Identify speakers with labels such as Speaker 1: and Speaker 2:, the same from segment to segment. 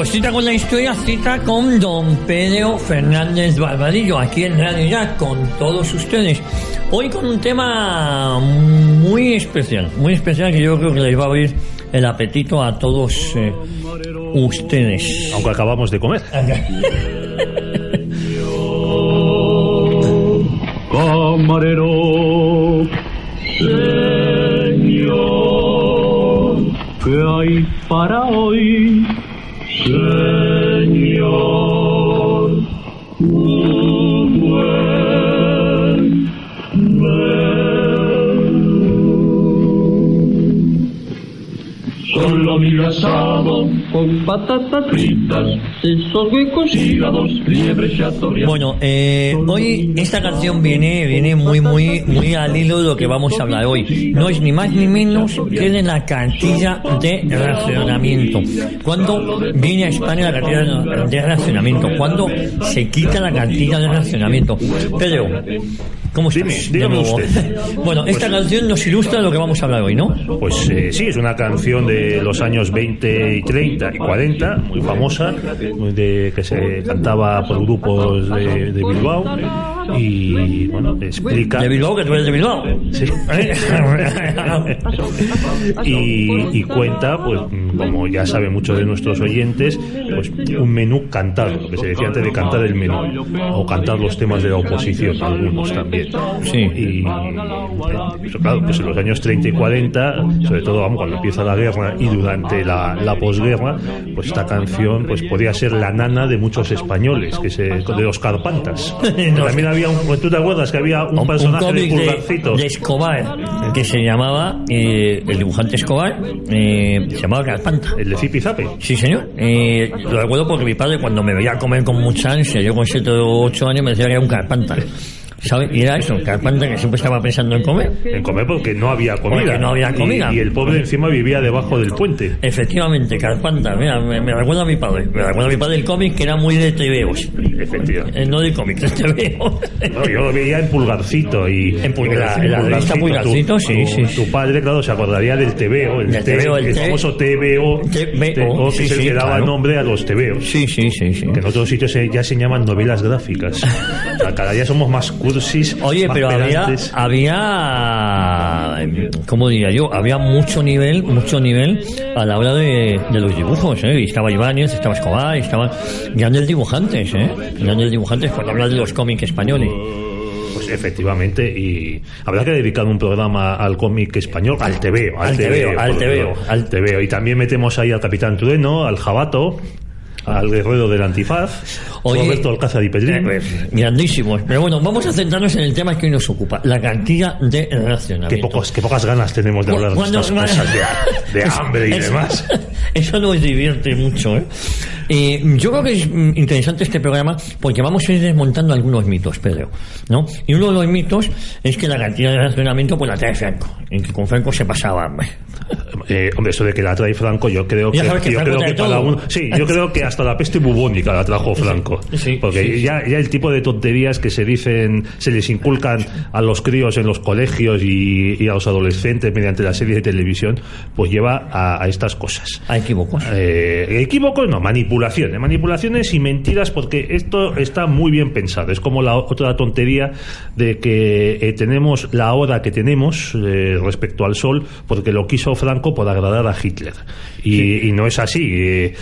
Speaker 1: Pues cita con la historia, cita con don Pedro Fernández Barbadillo, aquí en Radio Ya, con todos ustedes. Hoy con un tema muy especial que yo creo que les va a abrir el apetito a todos ustedes.
Speaker 2: Aunque acabamos de comer.
Speaker 3: Camarero, señor, ¿qué hay para hoy? Señor, un buen menú. Solo mi asado con patatas fritas, sesos huecos, hígados, liebres chatorreadas.
Speaker 1: Bueno, hoy esta canción viene muy al hilo de lo que vamos a hablar hoy. No es ni más ni menos que de la cartilla de racionamiento. ¿Cuándo viene a España la cartilla de racionamiento? ¿Cuándo se quita la cartilla de racionamiento? Pedro, ¿cómo estás?
Speaker 2: Dígame usted.
Speaker 1: Bueno, esta canción nos ilustra lo que vamos a hablar hoy, ¿no?
Speaker 2: Pues sí, es una canción de los años 20 y 30 y 40, muy famosa, que se cantaba por grupos de Bilbao y, bueno, explica...
Speaker 1: ¿De Bilbao? ¿Que tú eres de Bilbao?
Speaker 2: Sí. y cuenta, pues, como ya saben muchos de nuestros oyentes, pues un menú cantado, lo que se decía antes de cantar el menú, o cantar los temas de la oposición, algunos también.
Speaker 1: Sí.
Speaker 2: Y pues, claro, pues en los años 30 y 40, sobre todo cuando empieza la guerra y durante la posguerra, pues esta canción pues podía ser la nana de muchos españoles, de los Carpantas. También había ¿tú te acuerdas que había un personaje de Pulgarcito?
Speaker 1: De Escobar, que se llamaba, el dibujante Escobar, se llamaba Carpanta.
Speaker 2: ¿El de Zipizape?
Speaker 1: Sí, señor. Lo recuerdo porque mi padre, cuando me veía comer con mucha ansia, yo con 7 o 8 años, me decía que era un Carpanta. ¿Sabes? Y era eso, Carpanta, que siempre estaba pensando en comer.
Speaker 2: En comer porque no había comida.
Speaker 1: Porque no había comida.
Speaker 2: Y el pobre encima vivía debajo del puente.
Speaker 1: Efectivamente, Carpanta. Mira, me recuerda a mi padre. Me recuerda a mi padre el cómic, que era muy de tebeos.
Speaker 2: Efectivamente.
Speaker 1: No de cómics, de tebeos.
Speaker 2: No, yo lo veía en Pulgarcito.
Speaker 1: En la revista Pulgarcito, sí.
Speaker 2: Tu padre, claro, se acordaría del tebeo. El famoso tebeo. Que es el que daba nombre a los tebeos.
Speaker 1: Sí.
Speaker 2: Que en otros sitios ya se llaman novelas gráficas. O sea, cada día somos más
Speaker 1: Oye, pero había, ¿cómo diría yo? Había mucho nivel a la hora de los dibujos, ¿eh? Y estaba Ibáñez, estaba Escobar, estaban grandes dibujantes, cuando hablas de los cómics españoles.
Speaker 2: Pues efectivamente, y habrá que dedicar un programa al cómic español, al tebeo. Y también metemos ahí al Capitán Trueno, al Jabato, al guerrero del antifaz, Roberto Alcázar y Pedrín.
Speaker 1: Grandísimos. Pero bueno, vamos a centrarnos en el tema que hoy nos ocupa, la cartilla de racionamiento.
Speaker 2: Qué pocas ganas tenemos de hablar de estas cosas de hambre y demás.
Speaker 1: Eso nos divierte mucho, ¿eh? Yo creo que es interesante este programa porque vamos a ir desmontando algunos mitos, Pedro, ¿no? Y uno de los mitos es que la cartilla de racionamiento pues la trae Franco, y que con Franco se pasaba hambre.
Speaker 2: Hombre, eso de que la trae Franco, yo creo que hasta la peste bubónica la trajo Franco.
Speaker 1: Sí,
Speaker 2: porque ya el tipo de tonterías que se les inculcan a los críos en los colegios y a los adolescentes mediante la serie de televisión, pues lleva a estas cosas.
Speaker 1: ¿A equívocos?
Speaker 2: Equívocos no, manipulaciones y mentiras, porque esto está muy bien pensado. Es como la otra tontería de que tenemos la hora que tenemos respecto al sol porque lo quiso Franco por agradar a Hitler. Y no es así.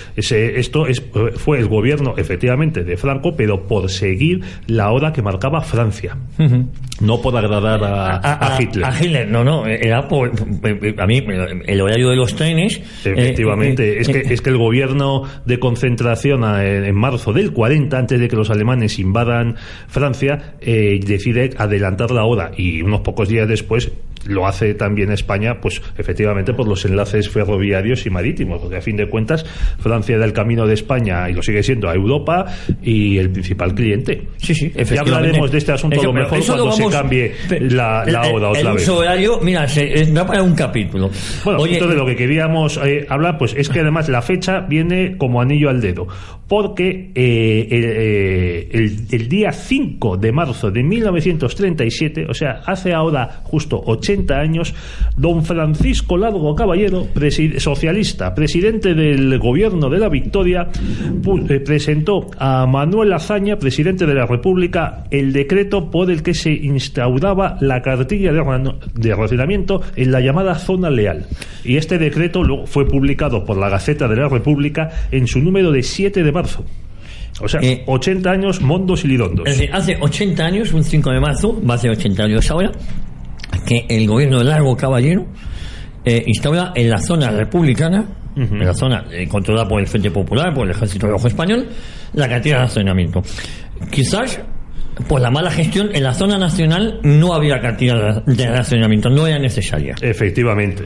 Speaker 2: Fue el gobierno, efectivamente, de Franco, pero por seguir la hora que marcaba Francia. Uh-huh. No por agradar a Hitler.
Speaker 1: A Hitler, no, era por... A mí, el horario de los trenes...
Speaker 2: Efectivamente, es que el gobierno de concentración en marzo del 40, antes de que los alemanes invadan Francia, decide adelantar la hora, y unos pocos días después lo hace también España, pues efectivamente por los enlaces ferroviarios y marítimos, porque a fin de cuentas Francia era el camino de España, y lo sigue siendo, a Europa, y el principal cliente.
Speaker 1: Sí, efectivamente.
Speaker 2: Ya hablaremos de este asunto a lo mejor cuando se cambie la hora otra vez.
Speaker 1: El uso horario, mira, da para un capítulo.
Speaker 2: Bueno, entonces lo que queríamos hablar, pues es que además la fecha viene como anillo al dedo, porque el día 5 de marzo de 1937, o sea, hace ahora justo 80 80 años, don Francisco Largo Caballero, socialista, presidente del gobierno de la Victoria, presentó a Manuel Azaña, presidente de la República, el decreto por el que se instauraba la cartilla de racionamiento en la llamada zona leal. Y este decreto luego fue publicado por la Gaceta de la República en su número de 7 de marzo. O sea, 80 años mondos y lidondos.
Speaker 1: Es decir, hace 80 años, un 5 de marzo, va a ser 80 años ahora, que el gobierno de Largo Caballero instaura en la zona republicana, en la zona controlada por el Frente Popular, por el Ejército Rojo Español, la cartilla de racionamiento. Quizás por la mala gestión en la zona nacional no había cartilla de racionamiento, no era necesaria.
Speaker 2: Efectivamente.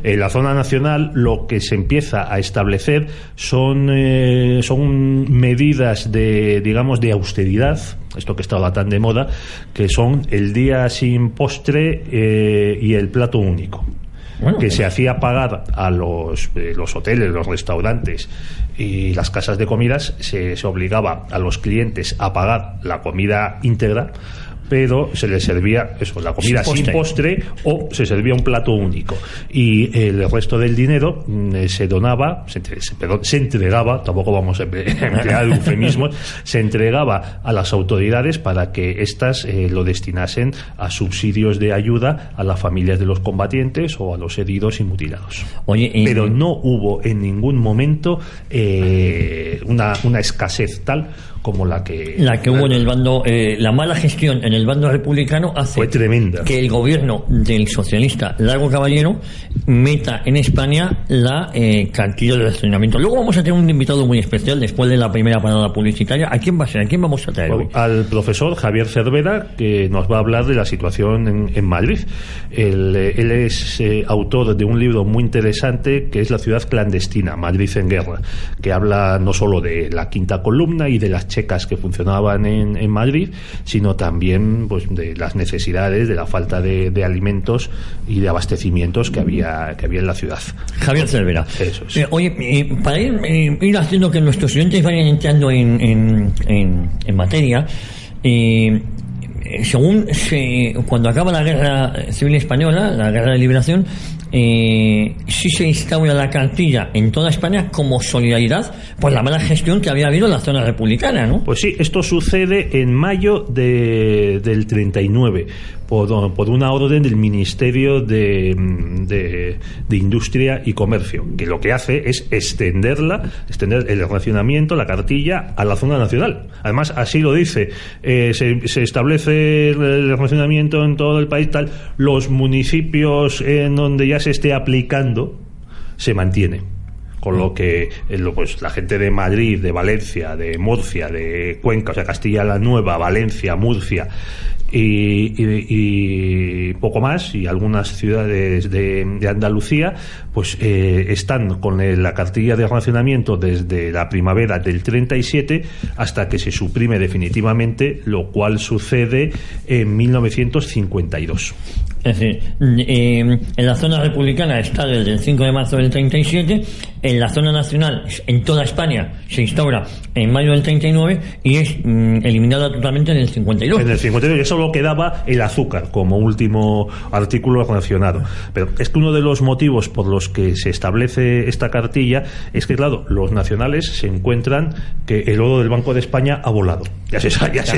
Speaker 2: En la zona nacional lo que se empieza a establecer son medidas de austeridad, esto que está ahora tan de moda, que son el día sin postre y el plato único. Bueno, que se hacía pagar a los hoteles, los restaurantes y las casas de comidas, se obligaba a los clientes a pagar la comida íntegra, pero se les servía la comida sin postre o se servía un plato único, y el resto del dinero se donaba, se entregaba, tampoco vamos a emplear eufemismos, se entregaba a las autoridades para que éstas lo destinasen a subsidios de ayuda a las familias de los combatientes o a los heridos y mutilados. Pero no hubo en ningún momento una escasez tal como la que
Speaker 1: hubo en el bando, la mala gestión en el bando republicano
Speaker 2: fue tremenda.
Speaker 1: Que el gobierno del socialista Largo Caballero meta en España la cartilla de racionamiento. Luego vamos a tener un invitado muy especial después de la primera parada publicitaria. ¿A quién va a ser? ¿A quién vamos a traer hoy?
Speaker 2: Al profesor Javier Cervera, que nos va a hablar de la situación en Madrid. Él es autor de un libro muy interesante que es La ciudad clandestina, Madrid en guerra, que habla no solo de la quinta columna y de las checas que funcionaban en Madrid, sino también pues de las necesidades, de la falta de alimentos y de abastecimientos que había en la ciudad.
Speaker 1: Javier Cervera.
Speaker 2: Eso es.
Speaker 1: Oye, para ir haciendo que nuestros estudiantes vayan entrando en materia, cuando acaba la guerra civil española, la guerra de liberación, sí se instaura la cartilla en toda España como solidaridad por la mala gestión que había habido en la zona republicana, ¿no?
Speaker 2: Pues sí, esto sucede en mayo del 39 por una orden del Ministerio de Industria y Comercio, que lo que hace es extender el racionamiento, la cartilla, a la zona nacional. Además, así lo dice, se establece el racionamiento en todo el país, tal, los municipios en donde ya se esté aplicando se mantiene, con lo que pues la gente de Madrid, de Valencia, de Murcia, de Cuenca, o sea, Castilla la Nueva, Valencia, Murcia y poco más, y algunas ciudades de Andalucía, pues están con la cartilla de racionamiento desde la primavera del 37 hasta que se suprime definitivamente, lo cual sucede en 1952.
Speaker 1: Es decir, en la zona republicana está desde el 5 de marzo del 37, en la zona nacional, en toda España, se instaura en mayo del 39 y es eliminada totalmente en el 52.
Speaker 2: En el 52 ya solo quedaba el azúcar como último artículo racionado. Pero es que uno de los motivos por los que se establece esta cartilla es que, claro, los nacionales se encuentran que el oro del Banco de España ha volado. Ya se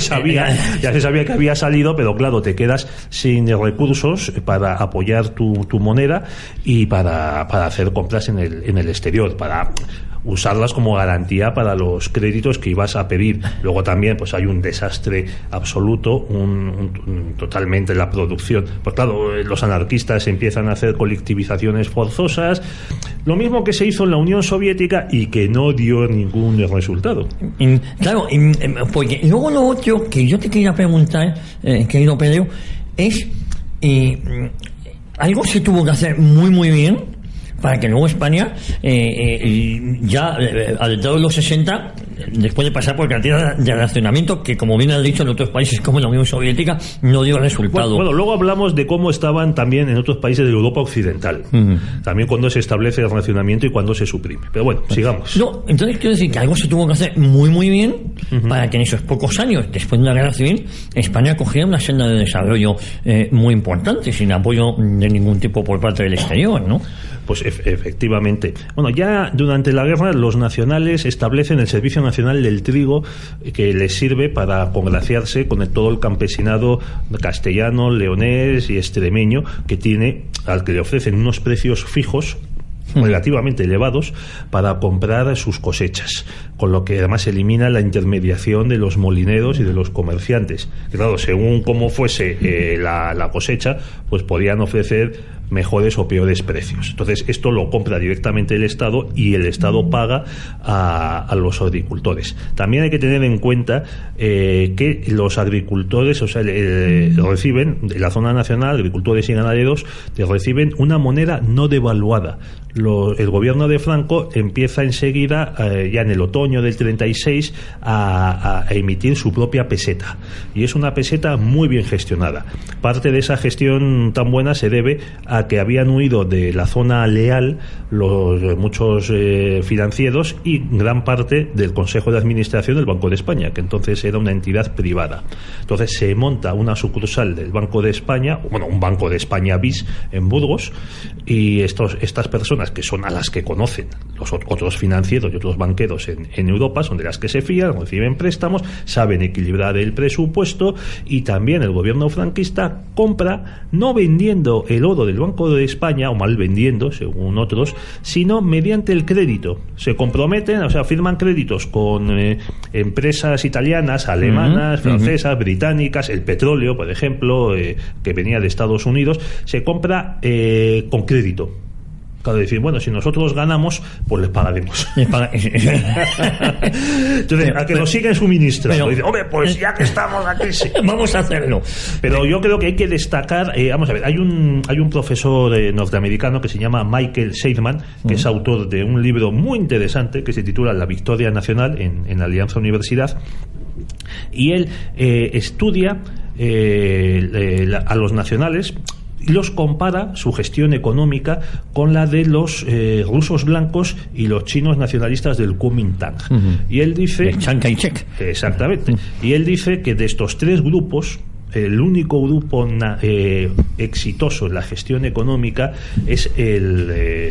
Speaker 2: sabía que había salido, pero claro, te quedas sin recursos para apoyar tu moneda y para hacer compras en el exterior, para usarlas como garantía para los créditos que ibas a pedir. Luego también pues hay un desastre absoluto, totalmente la producción. Pues claro, los anarquistas empiezan a hacer colectivizaciones forzosas, lo mismo que se hizo en la Unión Soviética y que no dio ningún resultado.
Speaker 1: Claro, porque luego lo otro que yo te quería preguntar, querido Pedro, es algo se tuvo que hacer muy muy bien para que luego España, ya al entrado de los 60, después de pasar por cantidad de racionamiento, que como bien has dicho en otros países como la Unión Soviética, no dio resultado.
Speaker 2: Bueno, luego hablamos de cómo estaban también en otros países de Europa Occidental. También cuando se establece el racionamiento y cuando se suprime. Pero bueno, sigamos.
Speaker 1: No, entonces quiero decir que algo se tuvo que hacer muy muy bien para que en esos pocos años, después de la Guerra Civil, España cogiera una senda de desarrollo muy importante, sin apoyo de ningún tipo por parte del exterior, ¿no?
Speaker 2: Pues efectivamente. Bueno, ya durante la guerra los nacionales establecen el Servicio Nacional del Trigo, que les sirve para congraciarse con todo el campesinado castellano, leonés y extremeño que tiene, al que le ofrecen unos precios fijos relativamente elevados para comprar sus cosechas, con lo que además elimina la intermediación de los molineros y de los comerciantes. Claro, según cómo fuese la cosecha, pues podían ofrecer mejores o peores precios. Entonces esto lo compra directamente el Estado y el Estado paga a los agricultores. También hay que tener en cuenta que los agricultores, o sea, reciben de la zona nacional, agricultores y ganaderos, reciben una moneda no devaluada. El gobierno de Franco empieza enseguida, ya en el otoño del 36, a emitir su propia peseta, y es una peseta muy bien gestionada. Parte de esa gestión tan buena se debe a que habían huido de la zona leal muchos financieros y gran parte del Consejo de Administración del Banco de España, que entonces era una entidad privada. Entonces se monta una sucursal del Banco de España, bueno, un Banco de España bis en Burgos, y estas personas, que son a las que conocen los otros financieros y otros banqueros en Europa, son de las que se fían, reciben préstamos, saben equilibrar el presupuesto, y también el gobierno franquista compra, no vendiendo el oro del Banco de España, o mal vendiendo, según otros, sino mediante el crédito. Se comprometen, o sea, firman créditos con empresas italianas, alemanas, francesas, británicas, el petróleo, por ejemplo, que venía de Estados Unidos, se compra con crédito. Claro, decir, bueno, si nosotros ganamos, pues les pagaremos. Entonces, a que nos siguen suministrando. Dice, hombre, pues ya que estamos aquí, sí,
Speaker 1: vamos a hacerlo.
Speaker 2: Pero yo creo que hay que destacar, vamos a ver, hay un profesor norteamericano que se llama Michael Seidman, que es autor de un libro muy interesante que se titula La Victoria Nacional en Alianza Universidad, y él estudia a los nacionales y los compara, su gestión económica, con la de los rusos blancos y los chinos nacionalistas del Kuomintang. Y él dice...
Speaker 1: Chiang Kai-shek.
Speaker 2: Exactamente. Y él dice que de estos tres grupos, el único grupo exitoso en la gestión económica es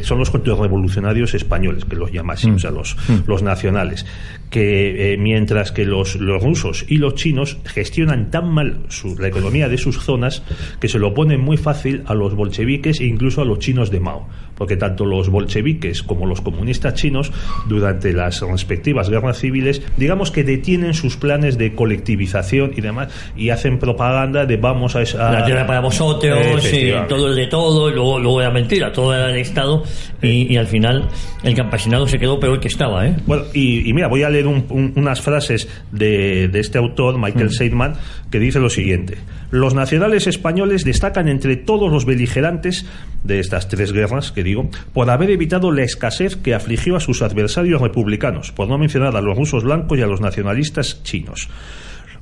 Speaker 2: son los contrarrevolucionarios españoles, que los llama así, o sea, los nacionales, que mientras que los rusos y los chinos gestionan tan mal la economía de sus zonas que se lo ponen muy fácil a los bolcheviques e incluso a los chinos de Mao, porque tanto los bolcheviques como los comunistas chinos, durante las respectivas guerras civiles, digamos que detienen sus planes de colectivización y demás, y hacen propaganda de vamos a
Speaker 1: la tierra para vosotros, todo el de todo, luego era mentira, todo era del Estado, y al final el campesinado se quedó peor que estaba, ¿eh?
Speaker 2: Bueno, y mira, voy a leer unas frases de este autor, Michael Seidman, que dice lo siguiente: los nacionales españoles destacan entre todos los beligerantes de estas tres guerras que digo, por haber evitado la escasez que afligió a sus adversarios republicanos, por no mencionar a los rusos blancos y a los nacionalistas chinos.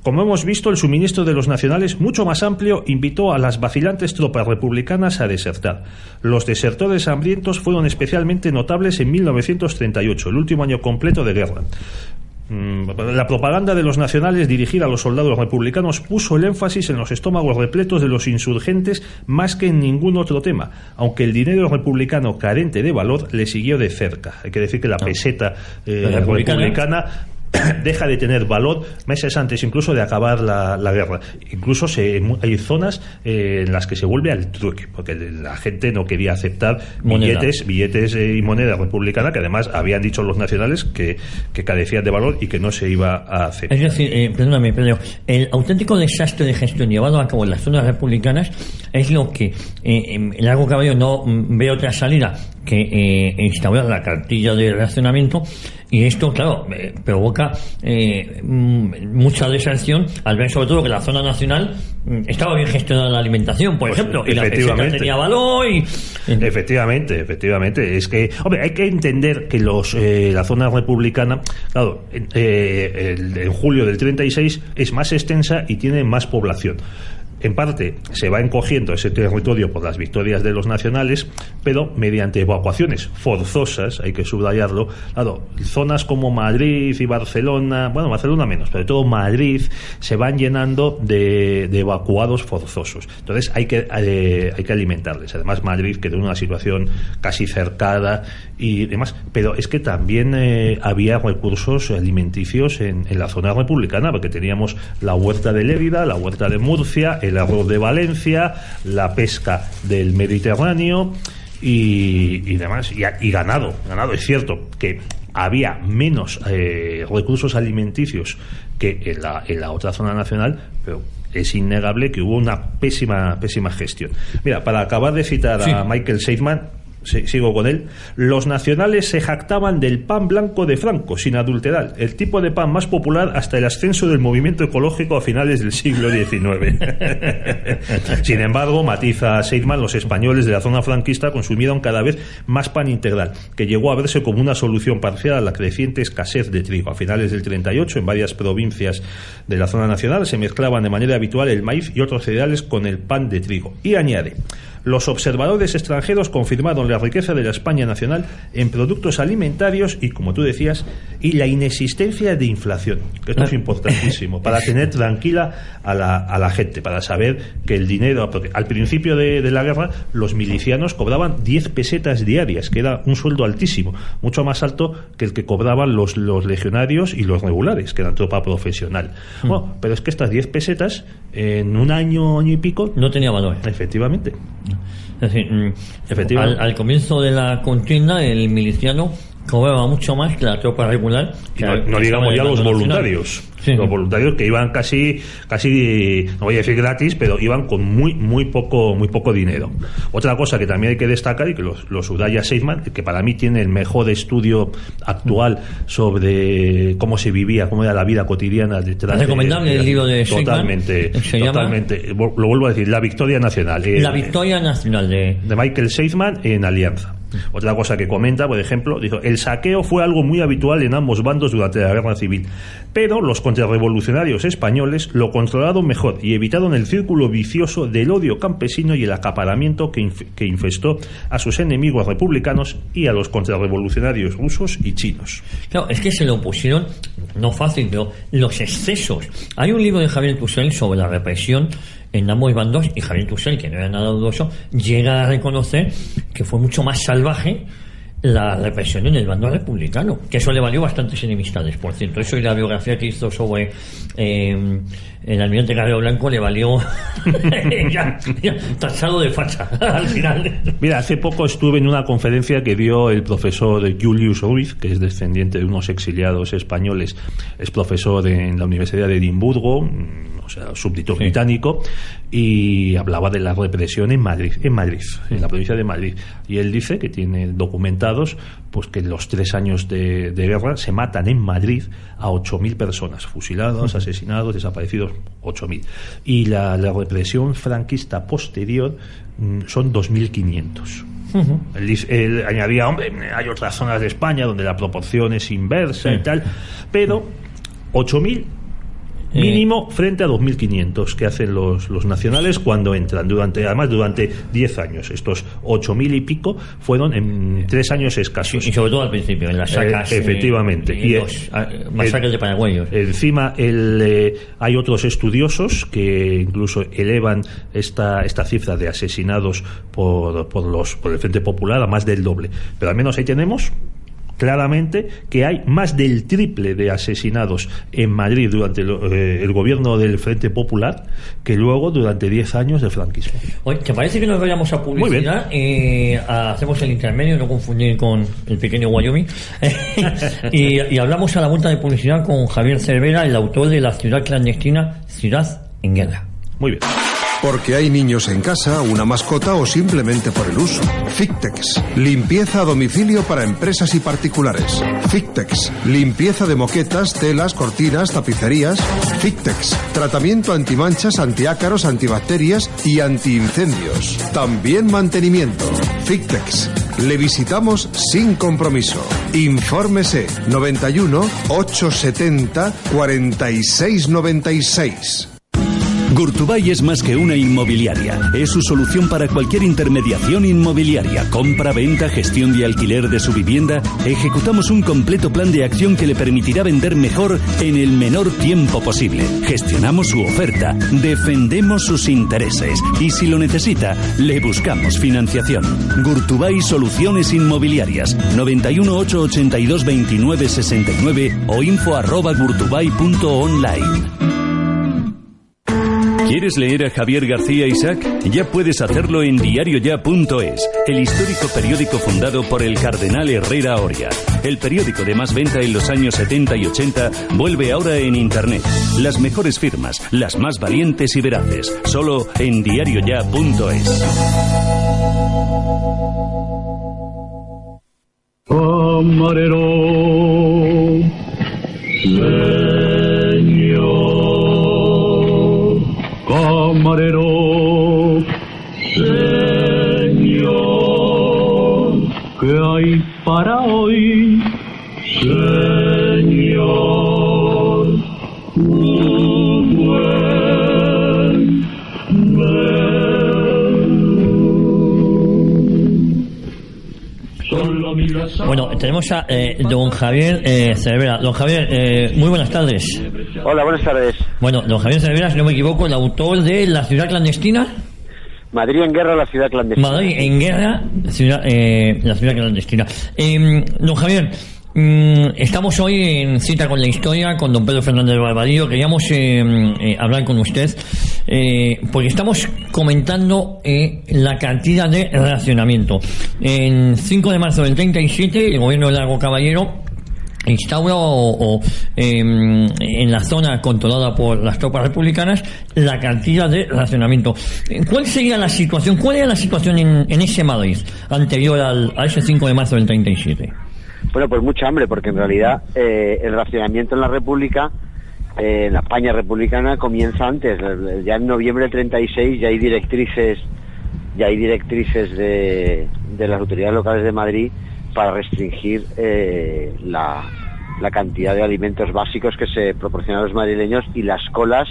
Speaker 2: Como hemos visto, el suministro de los nacionales, mucho más amplio, invitó a las vacilantes tropas republicanas a desertar. Los desertores hambrientos fueron especialmente notables en 1938, el último año completo de guerra. La propaganda de los nacionales dirigida a los soldados republicanos puso el énfasis en los estómagos repletos de los insurgentes más que en ningún otro tema, aunque el dinero republicano carente de valor le siguió de cerca. Hay que decir que la peseta republicana deja de tener valor meses antes incluso de acabar la guerra. Incluso hay zonas en las que se vuelve al trueque, porque la gente no quería aceptar billetes y moneda republicana, que además habían dicho los nacionales que carecían de valor y que no se iba a aceptar.
Speaker 1: Es decir, perdóname, Pedro, el auténtico desastre de gestión llevado a cabo en las zonas republicanas es lo que Largo Cabello no ve otra salida que instaurar la cartilla de racionamiento, Y esto, claro, provoca mucha deserción al ver sobre todo que la zona nacional estaba bien gestionada la alimentación, por ejemplo, y la peseta tenía valor y...
Speaker 2: Efectivamente. Es que, hombre, hay que entender que la zona republicana, claro, en julio del 36 es más extensa y tiene más población. En parte se va encogiendo ese territorio por las victorias de los nacionales, pero mediante evacuaciones forzosas, hay que subrayarlo. Claro, zonas como Madrid y Barcelona, bueno, Barcelona menos, pero todo Madrid, se van llenando de evacuados forzosos. Entonces hay que alimentarles. Además, Madrid quedó en una situación casi cercada y demás, pero es que también había recursos alimenticios en la zona republicana, porque teníamos la huerta de Lérida, la huerta de Murcia, el arroz de Valencia, la pesca del Mediterráneo y demás, y ganado. Es cierto que había menos recursos alimenticios que en la otra zona nacional, pero es innegable que hubo una pésima gestión. Mira, para acabar de citar a Michael Seidman, sigo con él. Los nacionales se jactaban del pan blanco de Franco, sin adulterar, el tipo de pan más popular hasta el ascenso del movimiento ecológico a finales del siglo XIX. Sin embargo, matiza Seidman, los españoles de la zona franquista consumieron cada vez más pan integral, que llegó a verse como una solución parcial a la creciente escasez de trigo. A finales del 38, en varias provincias de la zona nacional se mezclaban de manera habitual el maíz y otros cereales con el pan de trigo. Y añade: los observadores extranjeros confirmaron la riqueza de la España nacional en productos alimentarios y, como tú decías, y la inexistencia de inflación, que esto es importantísimo, para tener tranquila a la gente, para saber que el dinero, porque al principio de la guerra los milicianos cobraban 10 pesetas diarias, que era un sueldo altísimo, mucho más alto que el que cobraban los legionarios y los regulares, que eran tropa profesional. Bueno, pero es que estas 10 pesetas en un año y pico
Speaker 1: no tenía valor.
Speaker 2: Efectivamente.
Speaker 1: Es decir, al comienzo de la contienda el miliciano cobraba mucho más que la tropa regular.
Speaker 2: No digamos ya los voluntarios. Sí. Los voluntarios que iban casi, no voy a decir gratis, pero iban con muy poco dinero. Otra cosa que también hay que destacar, y que lo subraya Seidman, que para mí tiene el mejor estudio actual sobre cómo se vivía, cómo era la vida cotidiana detrás.
Speaker 1: Recomendable el libro de Seidman.
Speaker 2: Totalmente. Lo vuelvo a decir, La Victoria Nacional.
Speaker 1: La Victoria Nacional de
Speaker 2: Michael Seidman en Alianza. Otra cosa que comenta, por ejemplo, dijo: el saqueo fue algo muy habitual en ambos bandos durante la guerra civil, pero los contrarrevolucionarios españoles lo controlaron mejor y evitaron el círculo vicioso del odio campesino y el acaparamiento que infestó a sus enemigos republicanos y a los contrarrevolucionarios rusos y chinos.
Speaker 1: Claro, es que se lo pusieron, no fácil, pero los excesos. Hay un libro de Javier Tussell sobre la represión en ambos bandos, y Javier Tussell, que no era nada dudoso, llega a reconocer que fue mucho más salvaje la represión en el bando republicano, que eso le valió bastantes enemistades, por cierto. Eso y la biografía que hizo sobre el almirante Carrero Blanco le valió ya tachado de facha al final.
Speaker 2: Mira, hace poco estuve en una conferencia que dio el profesor Julius Ruiz, que es descendiente de unos exiliados españoles, es profesor en la Universidad de Edimburgo, o sea, súbdito británico, y hablaba de la represión en Madrid, en la provincia de Madrid. Y él dice que tiene documentados pues que en los 3 años de guerra se matan en Madrid a 8.000 personas, fusilados, asesinados, desaparecidos, 8.000. Y la represión franquista posterior son 2.500. Él añadía: hombre, hay otras zonas de España donde la proporción es inversa y tal, pero 8.000 mínimo frente a 2.500 que hacen los nacionales cuando entran, durante 10 años. Estos 8.000 y pico fueron en 3 años escasos.
Speaker 1: Y sobre todo al principio, en las sacas.
Speaker 2: Efectivamente.
Speaker 1: Y los masacres de paraguayos.
Speaker 2: Encima, hay otros estudiosos que incluso elevan esta cifra de asesinados por el Frente Popular a más del doble. Pero al menos ahí tenemos claramente que hay más del triple de asesinados en Madrid durante el gobierno del Frente Popular que luego durante 10 años del franquismo.
Speaker 1: Oye, ¿te parece que nos vayamos a publicidad? Hacemos el intermedio, no confundir con el pequeño Wyoming. y hablamos a la vuelta de publicidad con Javier Cervera, el autor de La ciudad clandestina, Ciudad en guerra.
Speaker 2: Muy bien.
Speaker 4: Porque hay niños en casa, una mascota o simplemente por el uso. Fictex, limpieza a domicilio para empresas y particulares. Fictex, limpieza de moquetas, telas, cortinas, tapicerías. Fictex, tratamiento antimanchas, antiácaros, antibacterias y antiincendios. También mantenimiento. Fictex, le visitamos sin compromiso. Infórmese 91 870 4696.
Speaker 5: Gurtubay es más que una inmobiliaria. Es su solución para cualquier intermediación inmobiliaria, compra, venta, gestión de alquiler de su vivienda. Ejecutamos un completo plan de acción que le permitirá vender mejor en el menor tiempo posible. Gestionamos su oferta, defendemos sus intereses y si lo necesita, le buscamos financiación. Gurtubay Soluciones Inmobiliarias, 91 882 29 69 o info@gurtubay.online. ¿Quieres leer a Javier García Isaac? Ya puedes hacerlo en diarioya.es, el histórico periódico fundado por el cardenal Herrera Oria. El periódico de más venta en los años 70 y 80 vuelve ahora en Internet. Las mejores firmas, las más valientes y veraces, solo en diarioya.es.
Speaker 3: Camarero, señor, camarero, señor, ¿qué hay para hoy? Señor, un buen menú. Solo miras a...
Speaker 1: Bueno, tenemos a don Javier Cervera. Don Javier, muy buenas tardes.
Speaker 6: Hola, buenas tardes.
Speaker 1: Bueno, don Javier Cervera, si no me equivoco, el autor de La ciudad clandestina.
Speaker 6: Madrid en guerra, la ciudad clandestina.
Speaker 1: Madrid en guerra, la ciudad clandestina. Don Javier, estamos hoy en Cita con la Historia con don Pedro Fernández Barbadillo. Queríamos hablar con usted porque estamos comentando la cantidad de racionamiento. En 5 de marzo del 37, el gobierno de Largo Caballero instaura en la zona controlada por las tropas republicanas la cantidad de racionamiento. ¿Cuál sería la situación? ¿Cuál era la situación en ese Madrid anterior a ese 5 de marzo del 37?
Speaker 6: Bueno, pues mucha hambre, porque en realidad el racionamiento en la República, en la España republicana, comienza antes. Ya en noviembre del 36 ya hay directrices de las autoridades locales de Madrid para restringir la cantidad de alimentos básicos que se proporcionan a los madrileños, y las colas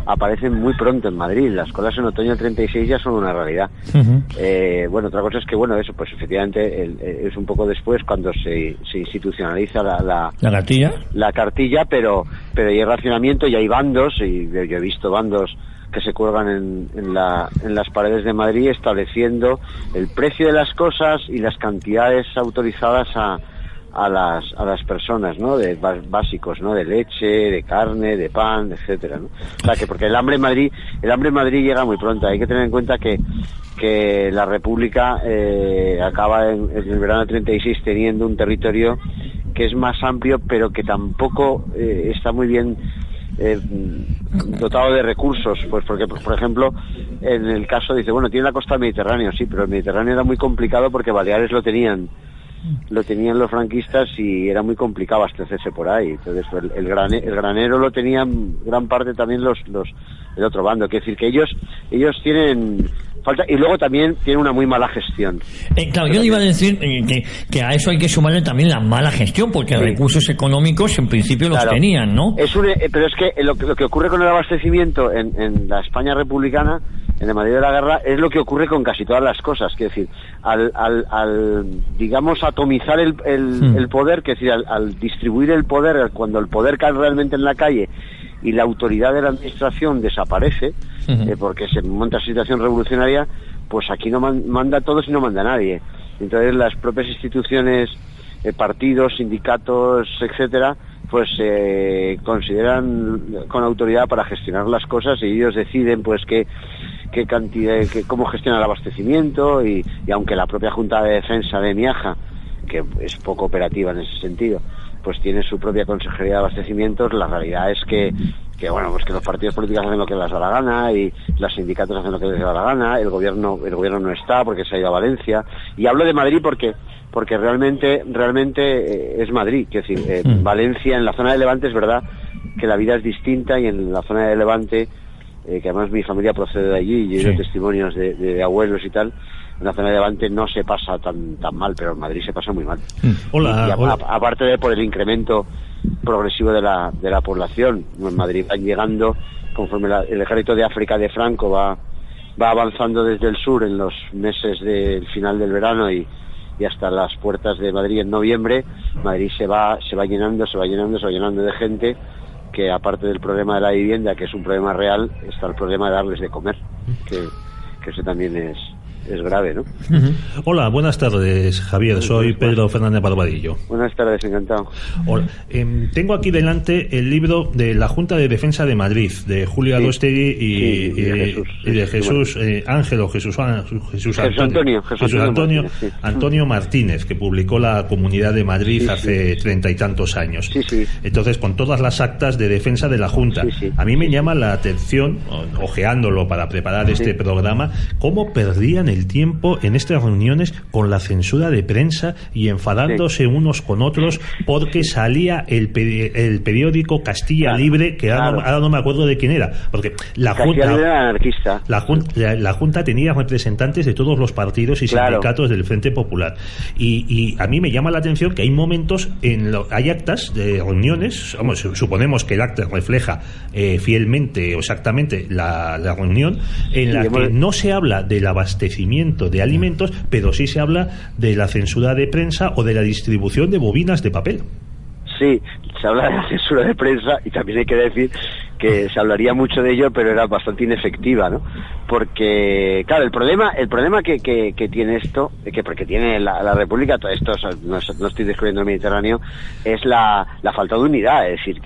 Speaker 6: aparecen muy pronto en Madrid. Las colas en otoño del 36 ya son una realidad.
Speaker 1: Uh-huh.
Speaker 6: Bueno, otra cosa es que, bueno, eso pues efectivamente es un poco después cuando se institucionaliza la cartilla, pero hay racionamiento y hay bandos, y yo he visto bandos que se cuelgan en las paredes de Madrid estableciendo el precio de las cosas y las cantidades autorizadas a las personas, ¿no? De básicos, ¿no? De leche, de carne, de pan, etcétera, ¿no? O sea, que porque el hambre en Madrid llega muy pronto. Hay que tener en cuenta que la República acaba en el verano del 36 teniendo un territorio que es más amplio, pero que tampoco está muy bien dotado de recursos, pues porque, por ejemplo, en el caso dice, bueno, tiene la costa del Mediterráneo, sí, pero el Mediterráneo era muy complicado porque Baleares lo tenían los franquistas y era muy complicado abastecerse por ahí. Entonces el granero lo tenían gran parte también el otro bando. Quiere decir que ellos tienen falta, y luego también tienen una muy mala gestión.
Speaker 1: Claro, yo le iba a decir que a eso hay que sumarle también la mala gestión, porque sí, recursos económicos en principio los tenían, ¿no?
Speaker 6: Pero es que lo que ocurre con el abastecimiento en la España republicana, en el Madrid de la guerra, es lo que ocurre con casi todas las cosas. Quiero decir, al digamos, atomizar el poder, que es decir, al distribuir el poder, cuando el poder cae realmente en la calle y la autoridad de la administración desaparece, porque se monta situación revolucionaria, pues aquí no manda todos y no manda nadie. Entonces las propias instituciones, partidos, sindicatos, etcétera, pues consideran con autoridad para gestionar las cosas, y ellos deciden pues qué cantidad, cómo gestionar el abastecimiento, y aunque la propia Junta de Defensa de Miaja, que es poco operativa en ese sentido, pues tiene su propia consejería de abastecimientos, la realidad es que que bueno, pues que los partidos políticos hacen lo que les da la gana y los sindicatos hacen lo que les da la gana, el gobierno no está porque se ha ido a Valencia. Y hablo de Madrid porque realmente es Madrid, quiero decir, Valencia, en la zona de Levante es verdad que la vida es distinta, y en la zona de Levante, que además mi familia procede de allí y he oído testimonios de abuelos y tal, en la zona de Levante no se pasa tan mal, pero en Madrid se pasa muy mal.
Speaker 2: Hola.
Speaker 6: Aparte de por el incremento progresivo de la población, en Madrid van llegando, conforme el ejército de África de Franco va avanzando desde el sur en los meses del final del verano y hasta las puertas de Madrid en noviembre. Madrid se va llenando de gente, que aparte del problema de la vivienda, que es un problema real, está el problema de darles de comer, que eso también es grave, ¿no?
Speaker 2: Hola, buenas tardes, Javier. Soy Pedro Fernández Barbadillo.
Speaker 6: Buenas tardes, encantado.
Speaker 2: Hola. Tengo aquí delante el libro de la Junta de Defensa de Madrid, de Julio Adostegui y de Jesús Ángelo, Jesús Antonio Martínez, que publicó la Comunidad de Madrid hace 30 y tantos años. Entonces, con todas las actas de defensa de la Junta. A mí me llama la atención, ojeándolo para preparar este programa, cómo perdían el tiempo en estas reuniones con la censura de prensa y enfadándose unos con otros porque salía el periódico Castilla Libre, que ahora no me acuerdo de quién era, porque la Junta tenía representantes de todos los partidos y sindicatos del Frente Popular, y a mí me llama la atención que hay momentos hay actas de reuniones, suponemos que el acta refleja fielmente o exactamente la reunión, en la que no se habla del abastecimiento de alimentos, pero sí se habla de la censura de prensa o de la distribución de bobinas de papel.
Speaker 6: Sí, se habla de la censura de prensa, y también hay que decir que se hablaría mucho de ello, pero era bastante inefectiva, ¿no? Porque, claro, el problema que tiene esto, porque tiene la República, todo esto, no estoy descubriendo el Mediterráneo, es la falta de unidad, es decir,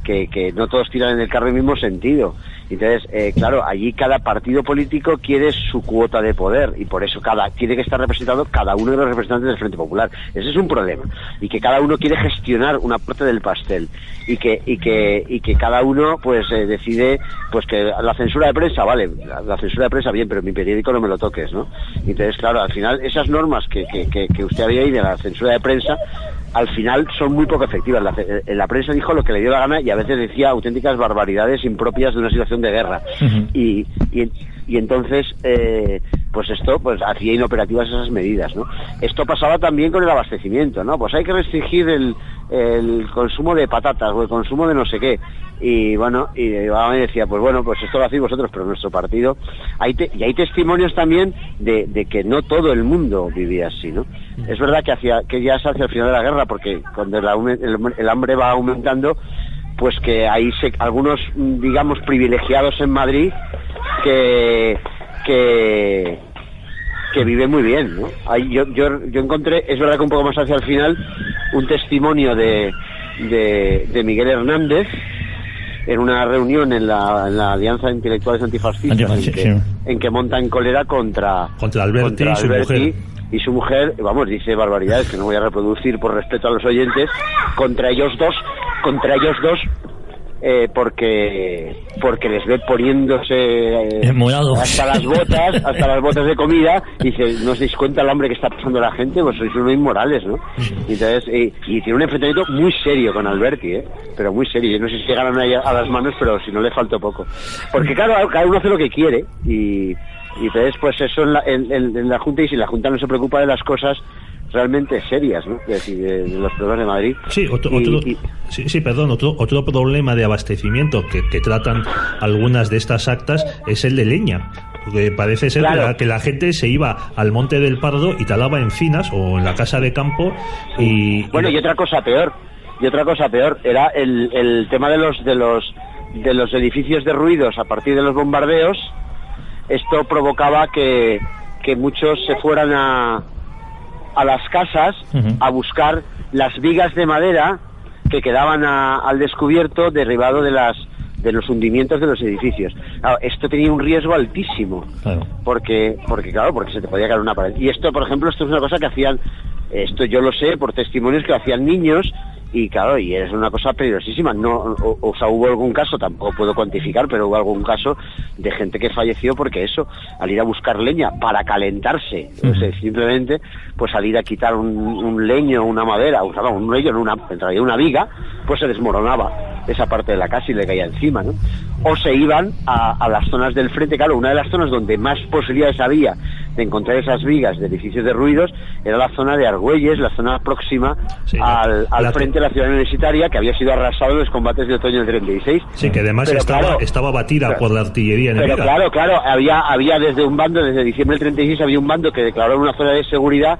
Speaker 6: que no todos tiran en el carro en el mismo sentido. Entonces, claro, allí cada partido político quiere su cuota de poder, y por eso tiene que estar representado cada uno de los representantes del Frente Popular. Ese es un problema, y que cada uno quiere gestionar una parte del pastel, y que cada uno pues decide pues que la censura de prensa, vale, la censura de prensa bien, pero mi periódico no me lo toques, ¿no? Entonces, claro, al final esas normas que usted había oído de la censura de prensa, al final son muy poco efectivas. La prensa dijo lo que le dio la gana y a veces decía auténticas barbaridades impropias de una situación de guerra. Y entonces, pues esto pues hacía inoperativas esas medidas, ¿no? Esto pasaba también con el abastecimiento, ¿no? Pues hay que restringir el consumo de patatas o el consumo de no sé qué. Y bueno, y me decía, pues bueno, pues esto lo hacéis vosotros, pero nuestro partido... hay testimonios también de que no todo el mundo vivía así, ¿no? Es verdad que ya es hacia el final de la guerra, porque cuando el hambre va aumentando, pues que hay algunos, digamos, privilegiados en Madrid que viven muy bien, ¿no? Ahí yo encontré, es verdad que un poco más hacia el final, un testimonio de Miguel Hernández en una reunión en la Alianza de Intelectuales Antifascistas, en que monta en cólera contra
Speaker 2: Alberti
Speaker 6: y su mujer, vamos, dice barbaridades que no voy a reproducir por respeto a los oyentes, contra ellos dos, porque les ve poniéndose hasta las botas de comida, y dice, ¿no os dais cuenta el hambre que está pasando la gente? Pues sois unos inmorales, ¿no? Y entonces, y tiene un enfrentamiento muy serio con Alberti, pero muy serio. Yo no sé si llegaron a las manos, pero si no le faltó poco. Porque claro, cada uno hace lo que quiere, y entonces pues eso en la Junta, y si la Junta no se preocupa de las cosas realmente serias, ¿no? Es decir, de los problemas de Madrid.
Speaker 2: Sí, otro problema de abastecimiento que tratan algunas de estas actas es el de leña, porque parece ser que la gente se iba al Monte del Pardo y talaba encinas o en la casa de campo y
Speaker 6: otra cosa peor era el tema de los edificios derruidos a partir de los bombardeos. Esto provocaba que muchos se fueran a las casas a buscar las vigas de madera que quedaban al descubierto, derivado de los hundimientos de los edificios. Claro, esto tenía un riesgo altísimo, porque se te podía caer una pared. Y esto, por ejemplo, esto es una cosa que hacían, esto yo lo sé por testimonios, que hacían niños y claro, y es una cosa peligrosísima. No, o sea, hubo algún caso, tampoco puedo cuantificar, pero hubo algún caso de gente que falleció porque eso, al ir a buscar leña para calentarse, o sea, simplemente pues al ir a quitar un leño, una madera, o sea, no, un leño, en realidad una viga, pues se desmoronaba esa parte de la casa y le caía encima, ¿no? O se iban a las zonas del frente. Claro, una de las zonas donde más posibilidades había de encontrar esas vigas de edificios de ruidos era la zona de Argüelles, la zona próxima al frente de la ciudad universitaria, que había sido arrasado en los combates de otoño del 36.
Speaker 2: Sí, que además estaba batida por la artillería enemiga.
Speaker 6: Pero claro, había desde un bando, desde diciembre del 36, había un bando que declaró una zona de seguridad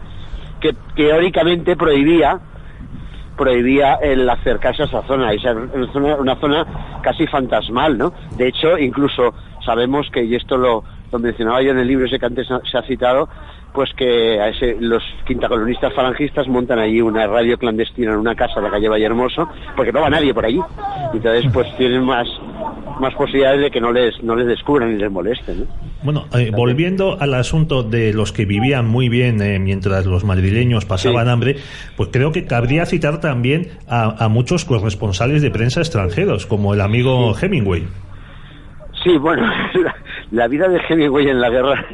Speaker 6: que teóricamente prohibía el acercarse a esa zona. Esa es una zona casi fantasmal, ¿no? De hecho, incluso sabemos que, y esto lo mencionaba yo en el libro ese que antes se ha citado, pues que los quintacolonistas falangistas montan allí una radio clandestina en una casa de la calle Vallehermoso, porque no va nadie por allí. Entonces, pues tienen más posibilidades de que no les descubran ni les molesten, ¿no?
Speaker 2: Bueno, volviendo al asunto de los que vivían muy bien mientras los madrileños pasaban hambre, pues creo que cabría citar también a muchos corresponsales de prensa extranjeros, como el amigo Hemingway.
Speaker 6: Sí, bueno, la vida de Hemingway en la guerra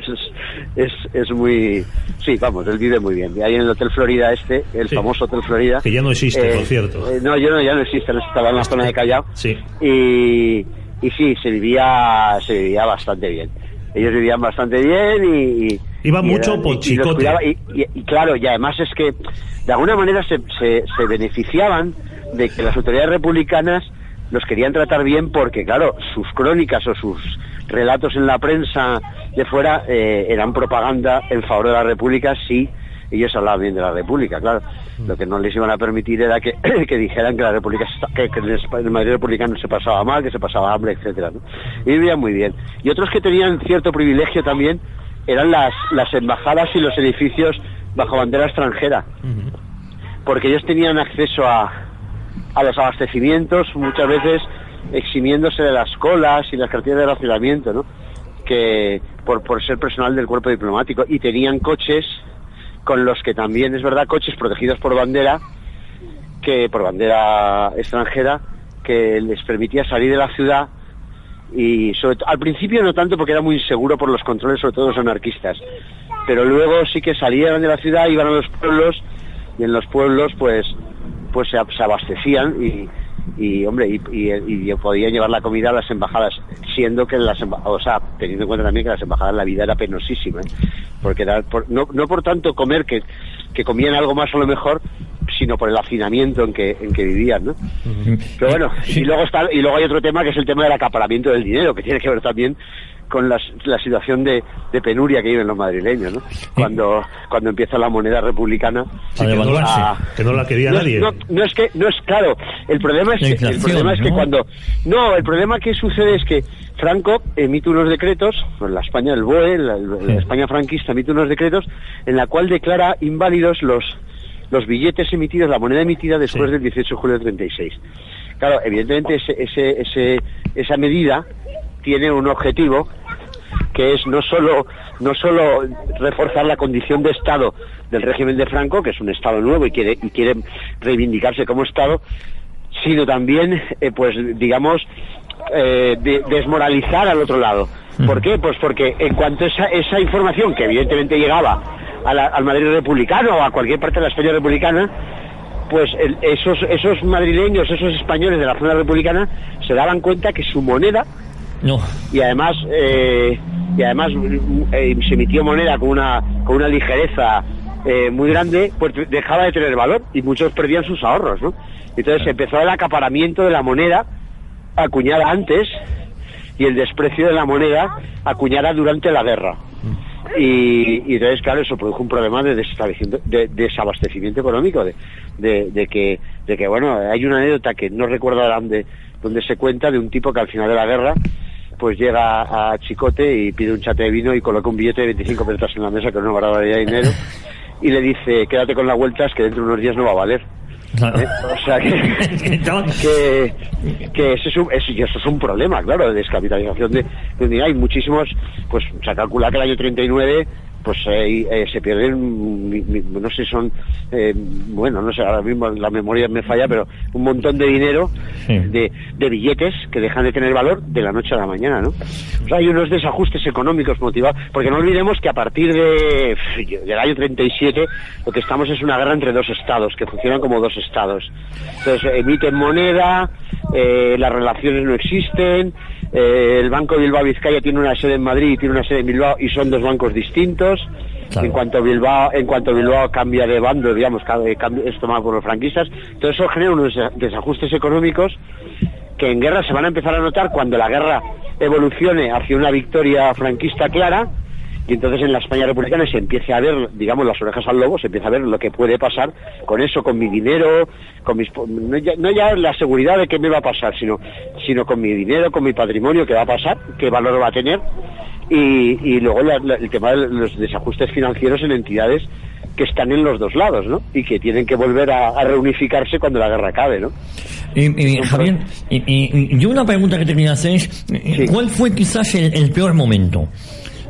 Speaker 6: es muy... Sí, vamos, él vive muy bien. Ahí en el Hotel Florida el famoso Hotel Florida...
Speaker 2: Que ya no existe, por cierto.
Speaker 6: Ya no existe, estaba en la zona de Callao.
Speaker 2: Sí.
Speaker 6: Y sí, se vivía bastante bien. Ellos vivían bastante bien y
Speaker 2: iba mucho por chicote.
Speaker 6: Y claro, y además es que de alguna manera se beneficiaban de que las autoridades republicanas los querían tratar bien, porque claro, sus crónicas o sus relatos en la prensa de fuera eran propaganda en favor de la República si ellos hablaban bien de la República, claro. Lo que no les iban a permitir era que dijeran que la República, que el Madrid republicano se pasaba mal, que se pasaba hambre, etcétera, ¿no? Y vivían muy bien. Y otros que tenían cierto privilegio también eran las embajadas y los edificios bajo bandera extranjera, porque ellos tenían acceso a los abastecimientos, muchas veces eximiéndose de las colas y las cartillas de racionamiento, ¿no? Que por ser personal del cuerpo diplomático, y tenían coches con los que también, es verdad, coches protegidos por bandera extranjera, que les permitía salir de la ciudad. Y al principio no tanto, porque era muy inseguro por los controles, sobre todo los anarquistas, pero luego sí que salían de la ciudad, iban a los pueblos, y en los pueblos pues se abastecían y podían llevar la comida a las embajadas, siendo que teniendo en cuenta también que las embajadas la vida era penosísima, porque era no por tanto comer, que comían algo más a lo mejor, sino por el hacinamiento en que vivían, ¿no? Pero bueno, sí. y luego hay otro tema, que es el tema del acaparamiento del dinero, que tiene que ver también con la situación de penuria que viven los madrileños, ¿no? Cuando empieza la moneda republicana,
Speaker 2: que no la quería nadie.
Speaker 6: Claro, el problema que sucede es que Franco emite unos decretos, en la España del BOE, la España franquista emite unos decretos en la cual declara inválidos los billetes emitidos, la moneda emitida después del 18 de julio del 36. Claro, evidentemente esa medida tiene un objetivo, que es no solo reforzar la condición de Estado del régimen de Franco, que es un Estado nuevo y quiere reivindicarse como Estado, sino también desmoralizar al otro lado. ¿Por qué? Pues porque en cuanto a esa información, que evidentemente llegaba al Madrid republicano o a cualquier parte de la España republicana, pues esos madrileños, esos españoles de la zona republicana se daban cuenta que su moneda, y además se emitió moneda con una ligereza muy grande, pues dejaba de tener valor y muchos perdían sus ahorros, ¿no? Entonces empezó el acaparamiento de la moneda acuñada antes y el desprecio de la moneda acuñada durante la guerra. Y entonces, claro, eso produjo un problema de desabastecimiento económico, de que bueno, hay una anécdota que no recuerdo donde se cuenta de un tipo que al final de la guerra pues llega a Chicote y pide un chate de vino y coloca un billete de 25 pesetas en la mesa, que es una barbaridad de dinero, y le dice: quédate con las vueltas, que dentro de unos días no va a valer. O sea que eso es un problema, claro, de descapitalización de hay muchísimos, pues se calcula que el año 39 pues se pierden, no sé, son, bueno, no sé, ahora mismo la memoria me falla, pero un montón de dinero, de billetes que dejan de tener valor de la noche a la mañana, ¿no? O sea, hay unos desajustes económicos motivados, porque no olvidemos que a partir del año 37 lo que estamos es una guerra entre dos estados, que funcionan como dos estados. Entonces emiten moneda, las relaciones no existen, el Banco Bilbao Vizcaya tiene una sede en Madrid y tiene una sede en Bilbao y son dos bancos distintos. Claro. En cuanto Bilbao cambia de bando, digamos, es tomado por los franquistas, todo eso genera unos desajustes económicos que en guerra se van a empezar a notar cuando la guerra evolucione hacia una victoria franquista clara, y entonces en la España republicana se empiece a ver, digamos, las orejas al lobo, se empieza a ver lo que puede pasar con eso, con mi dinero, con no ya la seguridad de qué me va a pasar, sino con mi dinero, con mi patrimonio, qué va a pasar, qué valor va a tener, y luego el tema de los desajustes financieros en entidades que están en los dos lados, ¿no? Y que tienen que volver a reunificarse cuando la guerra acabe, ¿no?
Speaker 1: Javier, yo una pregunta que te quería hacer es, ¿cuál fue quizás el peor momento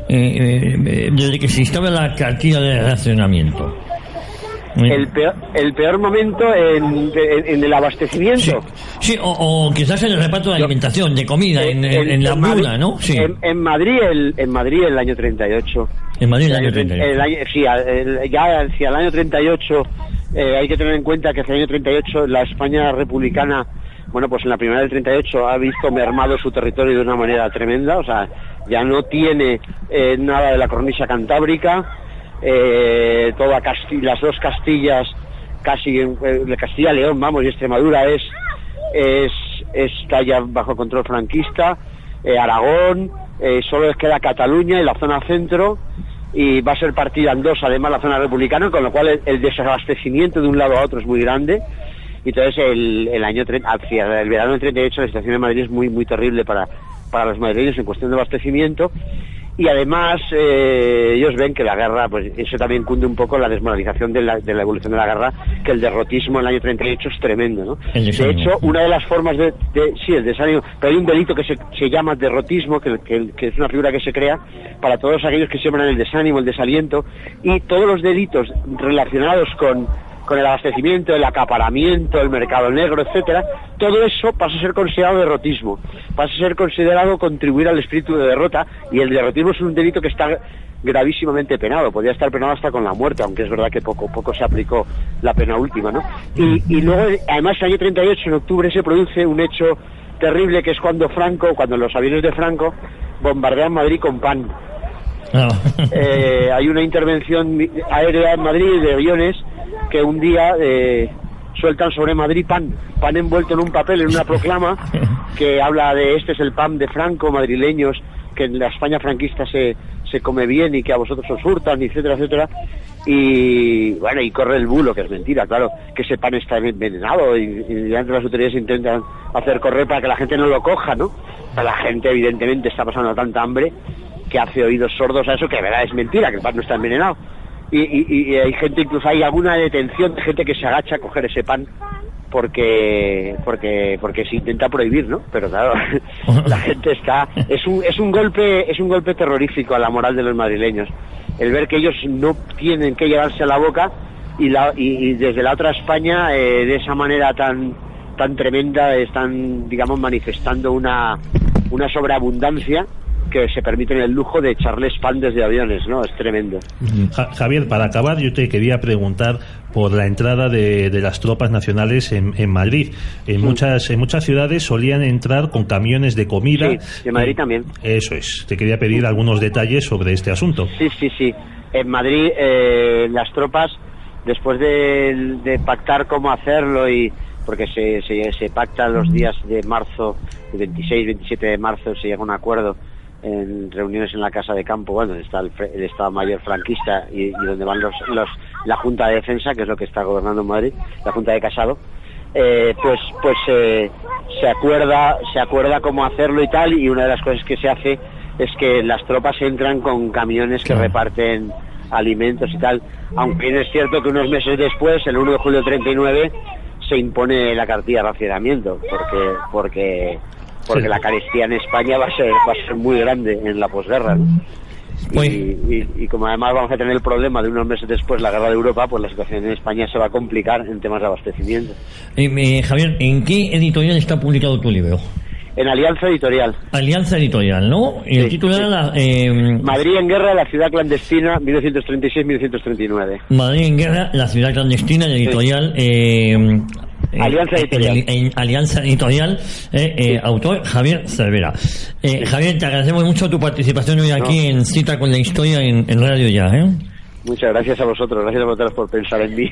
Speaker 1: desde que se instaura la cartilla de racionamiento?
Speaker 6: El peor momento en el abastecimiento.
Speaker 1: Sí, o quizás en el reparto de alimentación, de comida, en la hambruna, ¿no? Sí.
Speaker 6: En Madrid el año 38.
Speaker 1: En Madrid el año 38.
Speaker 6: Ya hacia el año 38 hay que tener en cuenta que hacia el año 38 la España republicana, bueno, pues en la primavera del 38 ha visto mermado su territorio de una manera tremenda, o sea, ya no tiene nada de la cornisa cantábrica. Toda las dos Castillas, casi Castilla León, vamos, y Extremadura está ya bajo control franquista. Aragón, solo les queda Cataluña y la zona centro, y va a ser partida en dos además la zona republicana, con lo cual el desabastecimiento de un lado a otro es muy grande. Y entonces hacia el verano del 38 la situación de Madrid es muy muy terrible para los madrileños en cuestión de abastecimiento. Y además ellos ven que la guerra, pues eso también cunde un poco la desmoralización de la evolución de la guerra, que el derrotismo en el año 38 es tremendo, ¿no? De hecho, una de las formas sí, el desánimo, pero hay un delito que se llama derrotismo, que es una figura que se crea para todos aquellos que siembran el desánimo, el desaliento, y todos los delitos relacionados con el abastecimiento, el acaparamiento, el mercado negro, etcétera, todo eso pasa a ser considerado derrotismo, pasa a ser considerado contribuir al espíritu de derrota, y el derrotismo es un delito que está gravísimamente penado, podría estar penado hasta con la muerte, aunque es verdad que poco se aplicó la pena última, ¿no? Y luego, además, el año 38, en octubre, se produce un hecho terrible, que es cuando los aviones de Franco bombardean Madrid con pan. Hay una intervención aérea en Madrid de aviones que un día sueltan sobre Madrid pan envuelto en un papel, en una proclama que habla de este es el pan de Franco, madrileños, que en la España franquista se come bien y que a vosotros os hurtan, etcétera, etcétera. Y bueno, y corre el bulo, que es mentira, claro, que ese pan está envenenado y delante las autoridades intentan hacer correr para que la gente no lo coja, ¿no? La gente evidentemente está pasando tanta hambre que hace oídos sordos a eso, que de verdad es mentira, que el pan no está envenenado. Y hay gente, incluso hay alguna detención de gente que se agacha a coger ese pan porque se intenta prohibir, ¿no? Pero claro, la gente es un golpe terrorífico a la moral de los madrileños, el ver que ellos no tienen que llevarse a la boca y desde la otra España de esa manera tan tremenda están, digamos, manifestando una sobreabundancia que se permiten el lujo de echarles pan desde aviones, ¿no? Es tremendo.
Speaker 2: Javier, para acabar, yo te quería preguntar por la entrada de las tropas nacionales en Madrid. En muchas ciudades solían entrar con camiones de comida.
Speaker 6: Sí, en Madrid también.
Speaker 2: Eso es. Te quería pedir algunos detalles sobre este asunto.
Speaker 6: Sí. En Madrid las tropas, después de pactar cómo hacerlo porque se pacta los días de marzo, el 26, 27 de marzo, se llega a un acuerdo en reuniones en la Casa de Campo, bueno, donde está el Estado Mayor franquista y donde van la Junta de Defensa, que es lo que está gobernando en Madrid, la Junta de Casado, se acuerda cómo hacerlo y tal, y una de las cosas que se hace es que las tropas entran con camiones que reparten alimentos y tal, aunque es cierto que unos meses después, el 1 de julio del 39, se impone la cartilla de racionamiento, porque la carestía en España va a ser muy grande en la posguerra, ¿no?
Speaker 1: Pues,
Speaker 6: y como además vamos a tener el problema de unos meses después la guerra de Europa, pues la situación en España se va a complicar en temas de abastecimiento.
Speaker 1: Javier, ¿en qué editorial está publicado tu libro?
Speaker 6: En Alianza Editorial.
Speaker 1: Alianza Editorial, ¿no? Y el título era
Speaker 6: Madrid en guerra, la ciudad clandestina, 1936-1939.
Speaker 1: Madrid en guerra, la ciudad clandestina, el editorial...
Speaker 6: Alianza Editorial.
Speaker 1: Alianza Editorial, autor Javier Cervera. Javier, te agradecemos mucho tu participación hoy aquí en Cita con la Historia en Radio Ya,
Speaker 6: Muchas gracias a vosotros, gracias a vosotros por pensar en mí.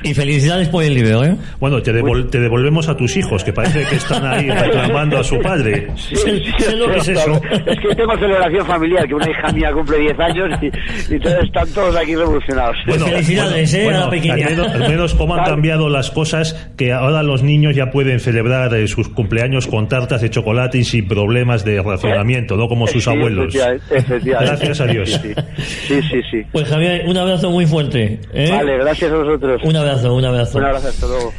Speaker 1: Y felicidades por el libro,
Speaker 2: Bueno, te devolvemos a tus hijos, que parece que están ahí reclamando a su padre.
Speaker 1: ¿Qué lo que es eso?
Speaker 6: Es que tengo celebración familiar, que una hija mía cumple 10 años y entonces están todos aquí revolucionados.
Speaker 1: Bueno, felicidades, a la pequeña.
Speaker 2: Al menos cómo han cambiado las cosas, que ahora los niños ya pueden celebrar sus cumpleaños con tartas de chocolate y sin problemas de racionamiento, no como sus abuelos.
Speaker 6: Efectivamente.
Speaker 2: Gracias a Dios.
Speaker 6: Sí.
Speaker 1: Pues Javier, un abrazo muy fuerte.
Speaker 6: Vale, gracias a vosotros.
Speaker 1: Un abrazo.
Speaker 6: Un abrazo, hasta luego.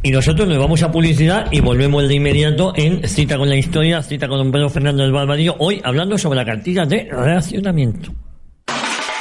Speaker 1: Y nosotros nos vamos a publicidad y volvemos de inmediato en Cita con la Historia, Cita con don Pedro Fernández Barbadillo, hoy hablando sobre la cartilla de racionamiento.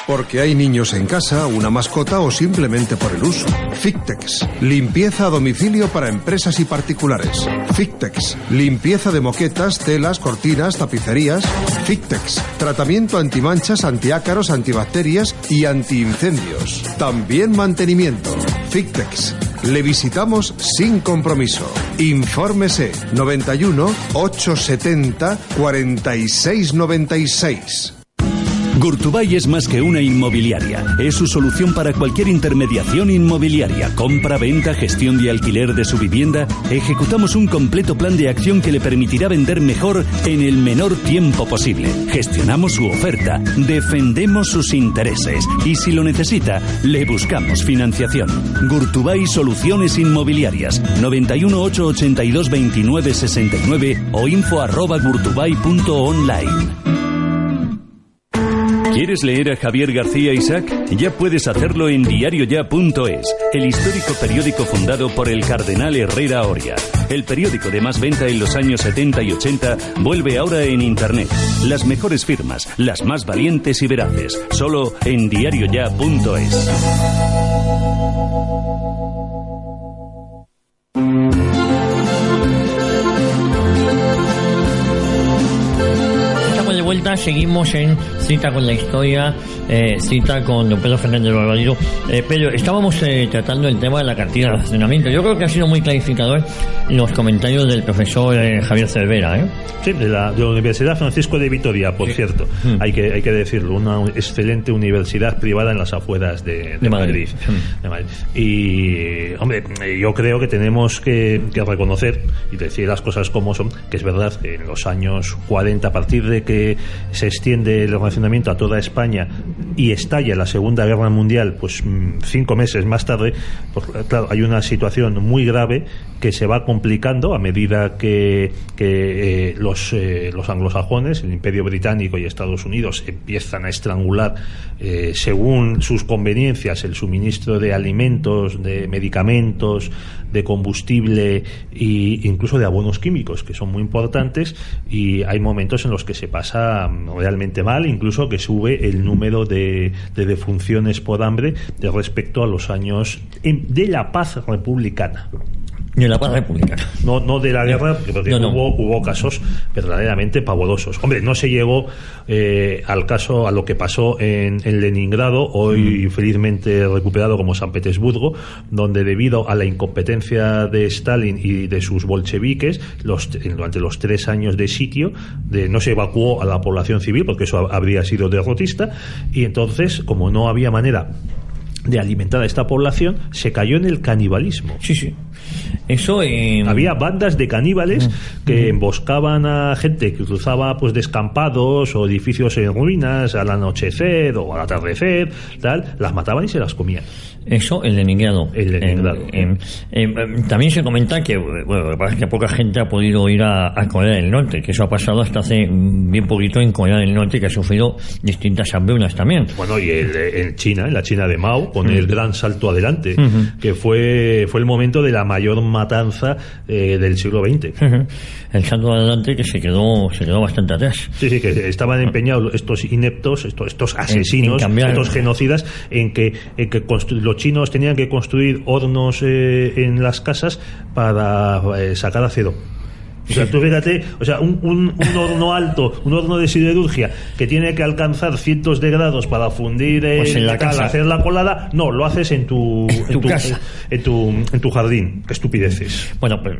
Speaker 4: Porque hay niños en casa, una mascota o simplemente por el uso. Fictex, limpieza a domicilio para empresas y particulares. Fictex, limpieza de moquetas, telas, cortinas, tapicerías. Fictex, tratamiento antimanchas, antiácaros, antibacterias y antiincendios. También mantenimiento. Fictex, le visitamos sin compromiso. Infórmese 91 870 4696.
Speaker 5: Gurtubay es más que una inmobiliaria. Es su solución para cualquier intermediación inmobiliaria, compra, venta, gestión y alquiler de su vivienda. Ejecutamos un completo plan de acción que le permitirá vender mejor en el menor tiempo posible. Gestionamos su oferta, defendemos sus intereses y si lo necesita, le buscamos financiación. Gurtubay Soluciones Inmobiliarias, 91 882 29 69 o info@gurtubay.online. ¿Quieres leer a Javier García Isaac? Ya puedes hacerlo en diarioya.es, el histórico periódico fundado por el cardenal Herrera Oria. El periódico de más venta en los años 70 y 80 vuelve ahora en Internet. Las mejores firmas, las más valientes y veraces, solo en diarioya.es.
Speaker 1: Vuelta, seguimos en Cita con la Historia, Cita con don Pedro Fernández Barbadillo. Pedro, estábamos tratando el tema de la cartilla de racionamiento. Yo creo que ha sido muy clarificador los comentarios del profesor Javier Cervera.
Speaker 2: Sí, de la Universidad Francisco de Vitoria, por cierto. Hay que decirlo, una excelente universidad privada en las afueras de Madrid. De Madrid. Y, hombre, yo creo que tenemos que reconocer y decir las cosas como son, que es verdad que en los años 40, a partir de que se extiende el racionamiento a toda España y estalla la Segunda Guerra Mundial, pues 5 meses más tarde, pues claro, hay una situación muy grave que se va complicando a medida que los anglosajones, el Imperio Británico y Estados Unidos empiezan a estrangular según sus conveniencias el suministro de alimentos, de medicamentos, de combustible e incluso de abonos químicos, que son muy importantes, y hay momentos en los que se pasa realmente mal, incluso que sube el número de defunciones por hambre respecto a los años de la paz republicana.
Speaker 1: De la paz republicana.
Speaker 2: No de la guerra, pero hubo casos verdaderamente pavorosos. Hombre, no se llegó a lo que pasó en Leningrado, hoy felizmente recuperado como San Petersburgo, donde debido a la incompetencia de Stalin y de sus bolcheviques, durante los 3 años de sitio, no se evacuó a la población civil, porque eso habría sido derrotista, y entonces, como no había manera de alimentar a esta población, se cayó en el canibalismo.
Speaker 1: Sí. Eso
Speaker 2: había bandas de caníbales que emboscaban a gente que cruzaba pues descampados o edificios en ruinas al anochecer o al atardecer, tal, las mataban y se las comían.
Speaker 1: Eso, el Leningrado. También se comenta que, bueno, lo que pasa es que poca gente ha podido ir a Corea del Norte, que eso ha pasado hasta hace bien poquito en Corea del Norte, que ha sufrido distintas hambrunas también.
Speaker 2: Bueno, y en la China de Mao, con el gran salto adelante, que fue el momento de la mayor matanza del siglo XX.
Speaker 1: El salto adelante que se quedó bastante atrás.
Speaker 2: Sí, que estaban empeñados estos ineptos, estos asesinos, estos genocidas, en que los chinos tenían que construir hornos en las casas para sacar acero. O sea, tú fíjate, o sea, un horno alto, un horno de siderurgia que tiene que alcanzar cientos de grados para fundir el metal, hacer la colada, no, lo haces en tu
Speaker 1: casa,
Speaker 2: en tu jardín. Qué estupideces.
Speaker 1: Bueno, pues,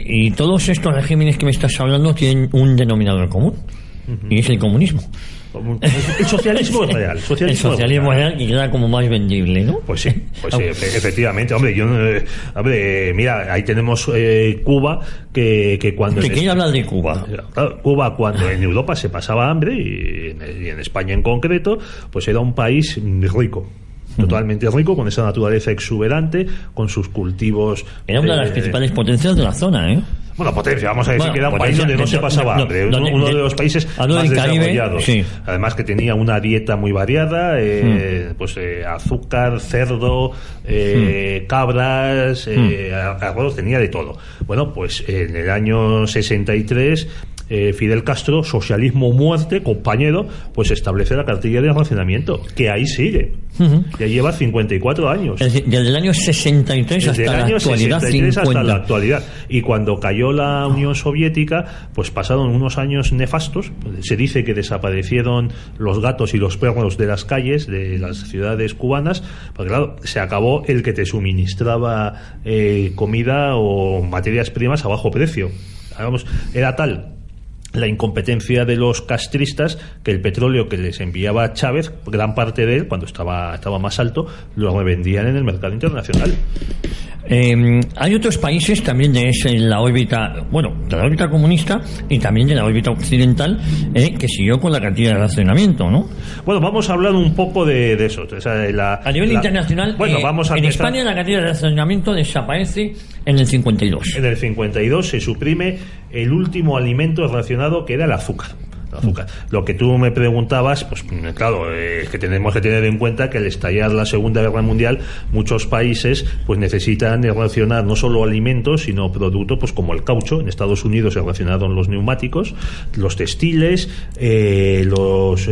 Speaker 1: y todos estos regímenes que me estás hablando tienen un denominador común, y es el comunismo.
Speaker 2: El socialismo es real.
Speaker 1: El socialismo es real y queda como más vendible, ¿no?
Speaker 2: Pues sí, efectivamente. Hombre, mira, ahí tenemos Cuba, que cuando...
Speaker 1: ¿Te quiere hablar de Cuba?
Speaker 2: Cuba, cuando en Europa se pasaba hambre, y en España en concreto, pues era un país rico. Totalmente rico, con esa naturaleza exuberante, con sus cultivos.
Speaker 1: Era una de las principales potencias de la zona, ¿eh?
Speaker 2: Bueno, potencia, vamos a decir que era un país donde no se pasaba hambre, uno de los países más desarrollados. Sí. Además que tenía una dieta muy variada, azúcar, cerdo, cabras, arroz, tenía de todo. Bueno, pues en el año 63 Fidel Castro, socialismo o muerte, compañero, pues establece la cartilla de racionamiento, que ahí sigue. Ya lleva 54 años.
Speaker 1: Desde el año 63 hasta la actualidad.
Speaker 2: 63 hasta la actualidad. Y cuando cayó la Unión Soviética, pues pasaron unos años nefastos. Se dice que desaparecieron los gatos y los perros de las calles de las ciudades cubanas, porque claro, se acabó el que te suministraba comida o materias primas a bajo precio. Vamos, era tal la incompetencia de los castristas que el petróleo que les enviaba Chávez, gran parte de él, cuando estaba más alto, lo revendían en el mercado internacional.
Speaker 1: Hay otros países también de la órbita, de la órbita comunista y también de la órbita occidental, que siguió con la cartilla de racionamiento, ¿no?
Speaker 2: Bueno, vamos a hablar un poco de eso. O sea,
Speaker 1: a nivel internacional, en España la cartilla de racionamiento desaparece en el 52.
Speaker 2: En el 52 se suprime el último alimento racionado, que era el azúcar. Lo que tú me preguntabas, pues claro, es que tenemos que tener en cuenta que al estallar la Segunda Guerra Mundial, muchos países pues necesitan racionar no solo alimentos, sino productos pues como el caucho. En Estados Unidos se racionaron los neumáticos, los textiles, los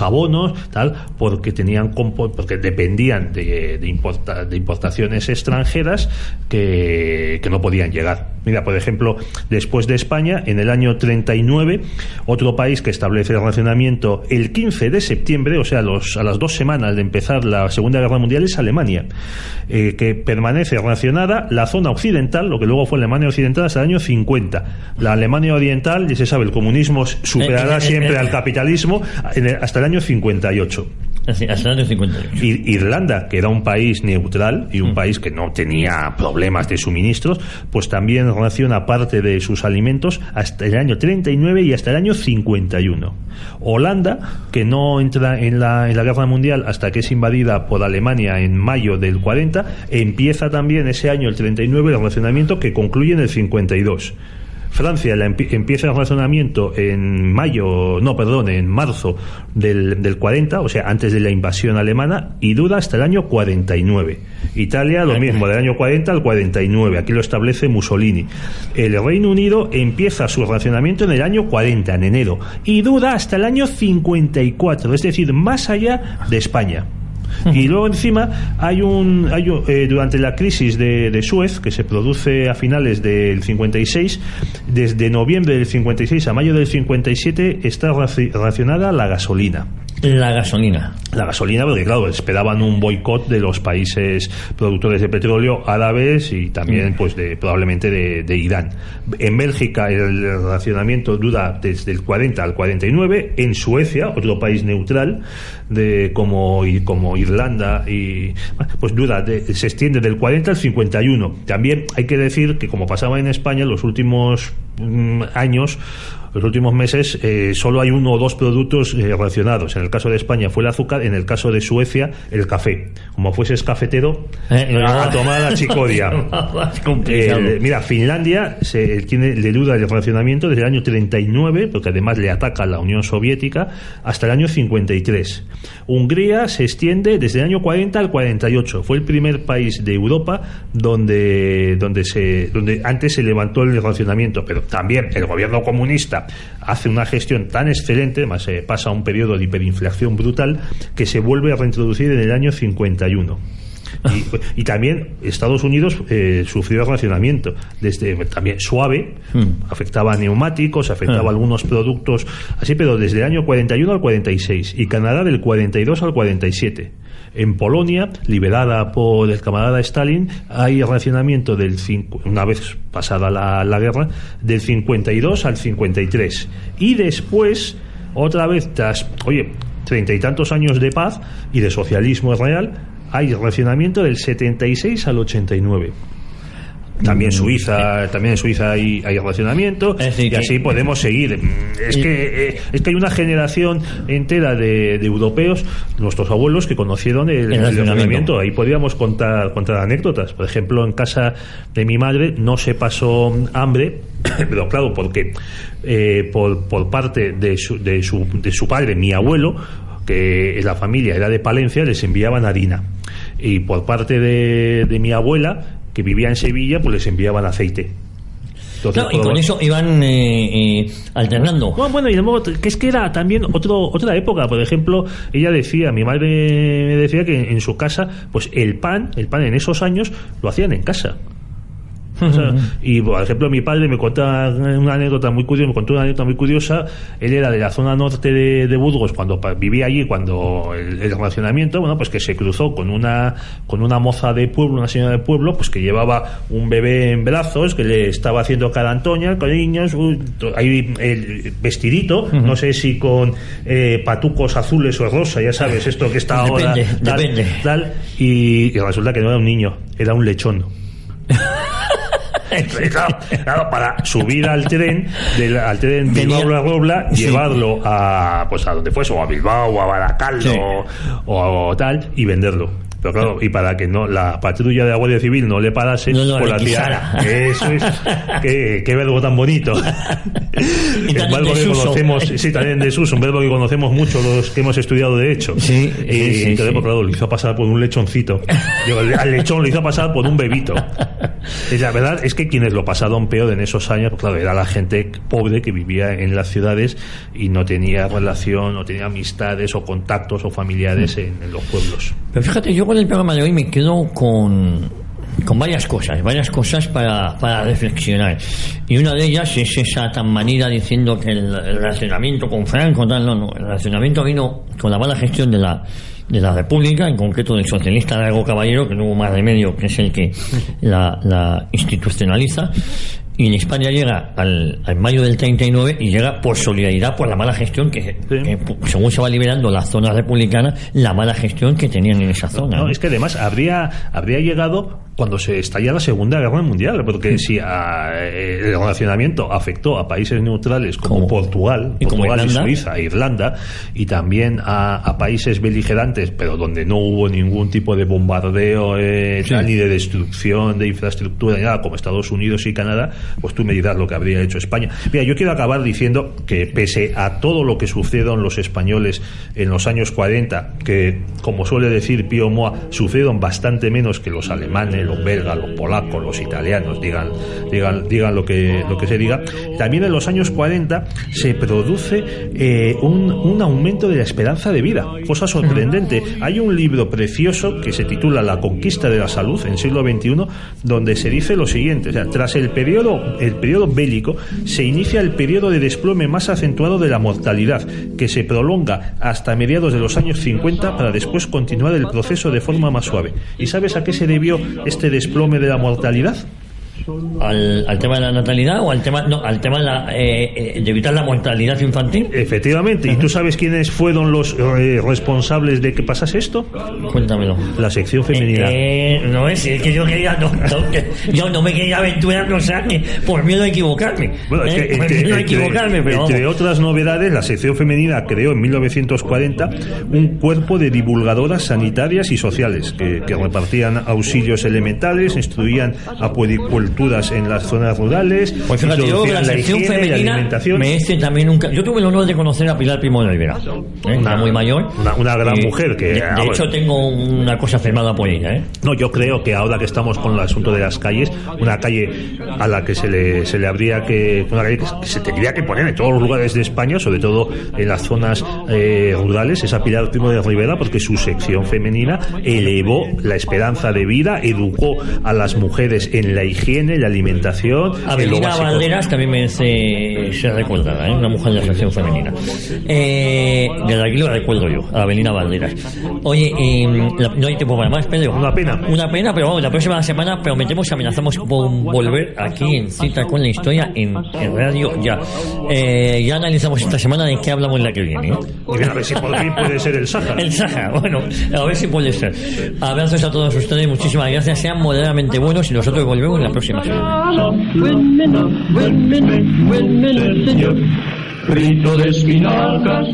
Speaker 2: abonos, tal, porque dependían de importaciones extranjeras que no podían llegar. Mira, por ejemplo, después de España, en el año 39, otro país que establece el racionamiento el 15 de septiembre, o sea, a las 2 semanas de empezar la Segunda Guerra Mundial, es Alemania, que permanece racionada la zona occidental, lo que luego fue Alemania Occidental, hasta el año 50. La Alemania Oriental, ya se sabe, el comunismo superará siempre al capitalismo hasta el año 58.
Speaker 1: Hasta el año 58.
Speaker 2: Irlanda, que era un país neutral y un país que no tenía problemas de suministros, pues también raciona parte de sus alimentos hasta el año 39 y hasta el año 51. Holanda, que no entra en la Guerra Mundial hasta que es invadida por Alemania en mayo del 40, empieza también ese año, el 39, el racionamiento, que concluye en el 52. Francia empieza el racionamiento en marzo del 40, o sea, antes de la invasión alemana, y dura hasta el año 49. Italia, lo mismo, del año 40 al 49, aquí lo establece Mussolini. El Reino Unido empieza su racionamiento en el año 40, en enero, y dura hasta el año 54, es decir, más allá de España. Y luego encima hay durante la crisis de Suez, que se produce a finales del 56, desde noviembre del 56 a mayo del 57 está racionada la gasolina.
Speaker 1: La gasolina,
Speaker 2: porque claro, esperaban un boicot de los países productores de petróleo árabes y también pues probablemente de Irán. En Bélgica el racionamiento dura desde el 40 al 49. En Suecia, otro país neutral como Irlanda, pues se extiende del 40 al 51. También hay que decir que, como pasaba en España, los últimos años, los últimos meses, solo hay 1 o 2 productos racionados. En el caso de España fue el azúcar, en el caso de Suecia el café. Como fueses cafetero, a tomar la chicoria. Mira, Finlandia le dura el racionamiento desde el año 39, porque además le ataca la Unión Soviética, hasta el año 53. Hungría se extiende desde el año 40 al 48. Fue el primer país de Europa donde antes se levantó el racionamiento, pero también el gobierno comunista hace una gestión tan excelente, además pasa un periodo de hiperinflación brutal, que se vuelve a reintroducir en el año 51. Y también Estados Unidos sufrió racionamiento también suave, afectaba a neumáticos, afectaba a algunos productos así, pero desde el año 41 al 46, y Canadá del 42 al 47. En Polonia, liberada por el camarada Stalin, hay racionamiento una vez pasada la guerra, del 52 al 53. Y después, otra vez, tras 30 y tantos años de paz y de socialismo real, hay racionamiento del 76 al 89. También en Suiza hay racionamiento, y así podemos seguir. Es que hay una generación entera de europeos, nuestros abuelos, que conocieron el racionamiento. Ahí podríamos contar anécdotas. Por ejemplo, en casa de mi madre no se pasó hambre, pero claro, porque por parte de su padre, mi abuelo, que la familia era de Palencia, les enviaban harina, y por parte de mi abuela, que vivía en Sevilla, pues les enviaban aceite. Entonces, claro, y con eso iban alternando. Bueno, y luego, que es que era también otra época. Por ejemplo, mi madre me decía que en su casa, pues el pan en esos años lo hacían en casa. O sea, y por ejemplo, mi padre me contó una anécdota muy curiosa. Él era de la zona norte de Burgos, cuando vivía allí, cuando el racionamiento, pues que se cruzó con una moza de pueblo, una señora de pueblo, pues que llevaba un bebé en brazos, que le estaba haciendo cara a Antonia, con niños, ahí el vestidito, no sé si con patucos azules o rosa, ya sabes, esto que está ahora, tal, y resulta que no era un niño, era un lechón. Claro, para subir al tren Bilbao-La llevarlo a donde fuese, o a Bilbao, o a Baracaldo, o tal, y venderlo. Pero claro, y para que no la patrulla de la Guardia Civil no le parase, por la tía. Eso es, qué verbo tan bonito. El verbo que conocemos, también en desuso, un verbo que conocemos mucho los que hemos estudiado Derecho. Entonces, claro, lo hizo pasar por un lechoncito. Al lechón lo hizo pasar por un bebito. La verdad es que quienes lo pasaron peor en esos años, pues claro, era la gente pobre que vivía en las ciudades y no tenía relación, no tenía amistades o contactos o familiares en los pueblos.
Speaker 1: Pero fíjate, yo con el programa de hoy me quedo con varias cosas para reflexionar, y una de ellas es esa tan manida diciendo que el racionamiento con Franco, no, el racionamiento vino con la mala gestión de la República, en concreto del socialista Largo Caballero, que no hubo más remedio, que es el que la institucionaliza. Y en España llega al mayo del 39, y llega por solidaridad, por la mala gestión que según se va liberando la zona republicana, la mala gestión que tenían en esa zona.
Speaker 2: No, es que además habría llegado cuando se estalla la Segunda Guerra Mundial, porque si el racionamiento afectó a países neutrales como Portugal y Suiza, Irlanda, y también a países beligerantes, pero donde no hubo ningún tipo de bombardeo ni de destrucción de infraestructura ni nada, como Estados Unidos y Canadá, pues tú me dirás lo que habría hecho España. Mira, yo quiero acabar diciendo que pese a todo lo que sufrieron los españoles en los años 40, que como suele decir Pío Moa, sufrieron bastante menos que los alemanes, los belgas, los polacos, los italianos, digan lo que se diga, también en los años 40 se produce un aumento de la esperanza de vida, cosa sorprendente. Hay un libro precioso que se titula La conquista de la salud en siglo XXI, donde se dice lo siguiente: o sea, tras el periodo bélico se inicia el periodo de desplome más acentuado de la mortalidad, que se prolonga hasta mediados de los años 50 para después continuar el proceso de forma más suave. ¿Y sabes a qué se debió este desplome de la mortalidad?
Speaker 1: al tema de la natalidad o al tema de evitar la mortalidad infantil.
Speaker 2: Efectivamente. ¿Y tú sabes quiénes fueron los responsables de que pasase esto?
Speaker 1: Cuéntamelo.
Speaker 2: La sección femenina.
Speaker 1: No es que yo quería yo no me quería aventurar, o sea, que por miedo a equivocarme.
Speaker 2: Bueno, es que entre otras novedades, la sección femenina creó en 1940 un cuerpo de divulgadoras sanitarias y sociales que repartían auxilios elementales, instruían a puericulturas en las zonas rurales,
Speaker 1: pues fíjate, yo la sección femenina también yo tuve el honor de conocer a Pilar Primo de Rivera, una muy mayor,
Speaker 2: una gran mujer que
Speaker 1: de hecho tengo una cosa firmada por ella.
Speaker 2: No, yo creo que ahora que estamos con el asunto de las calles, una calle a la que se le habría una calle que se tendría que poner en todos los lugares de España, sobre todo en las zonas rurales, es a Pilar Primo de Rivera, porque su sección femenina elevó la esperanza de vida, educó a las mujeres en la higiene, la alimentación.
Speaker 1: Avelina Valderas también merece ser recordada, una mujer de la sección femenina. Desde aquí lo recuerdo yo, a Avelina Valderas. Oye, no hay tiempo para más, Pedro.
Speaker 2: Una pena,
Speaker 1: pero vamos, la próxima semana prometemos, amenazamos con volver aquí en Cita con la Historia en radio ya. Ya analizamos esta semana de qué hablamos la que viene.
Speaker 2: A ver si por fin puede ser el Sáhara.
Speaker 1: El Sáhara, bueno, a ver si puede ser. Abrazos a todos ustedes, muchísimas gracias, sean moderadamente buenos y nosotros volvemos la próxima semana.
Speaker 3: Grito de espinacas.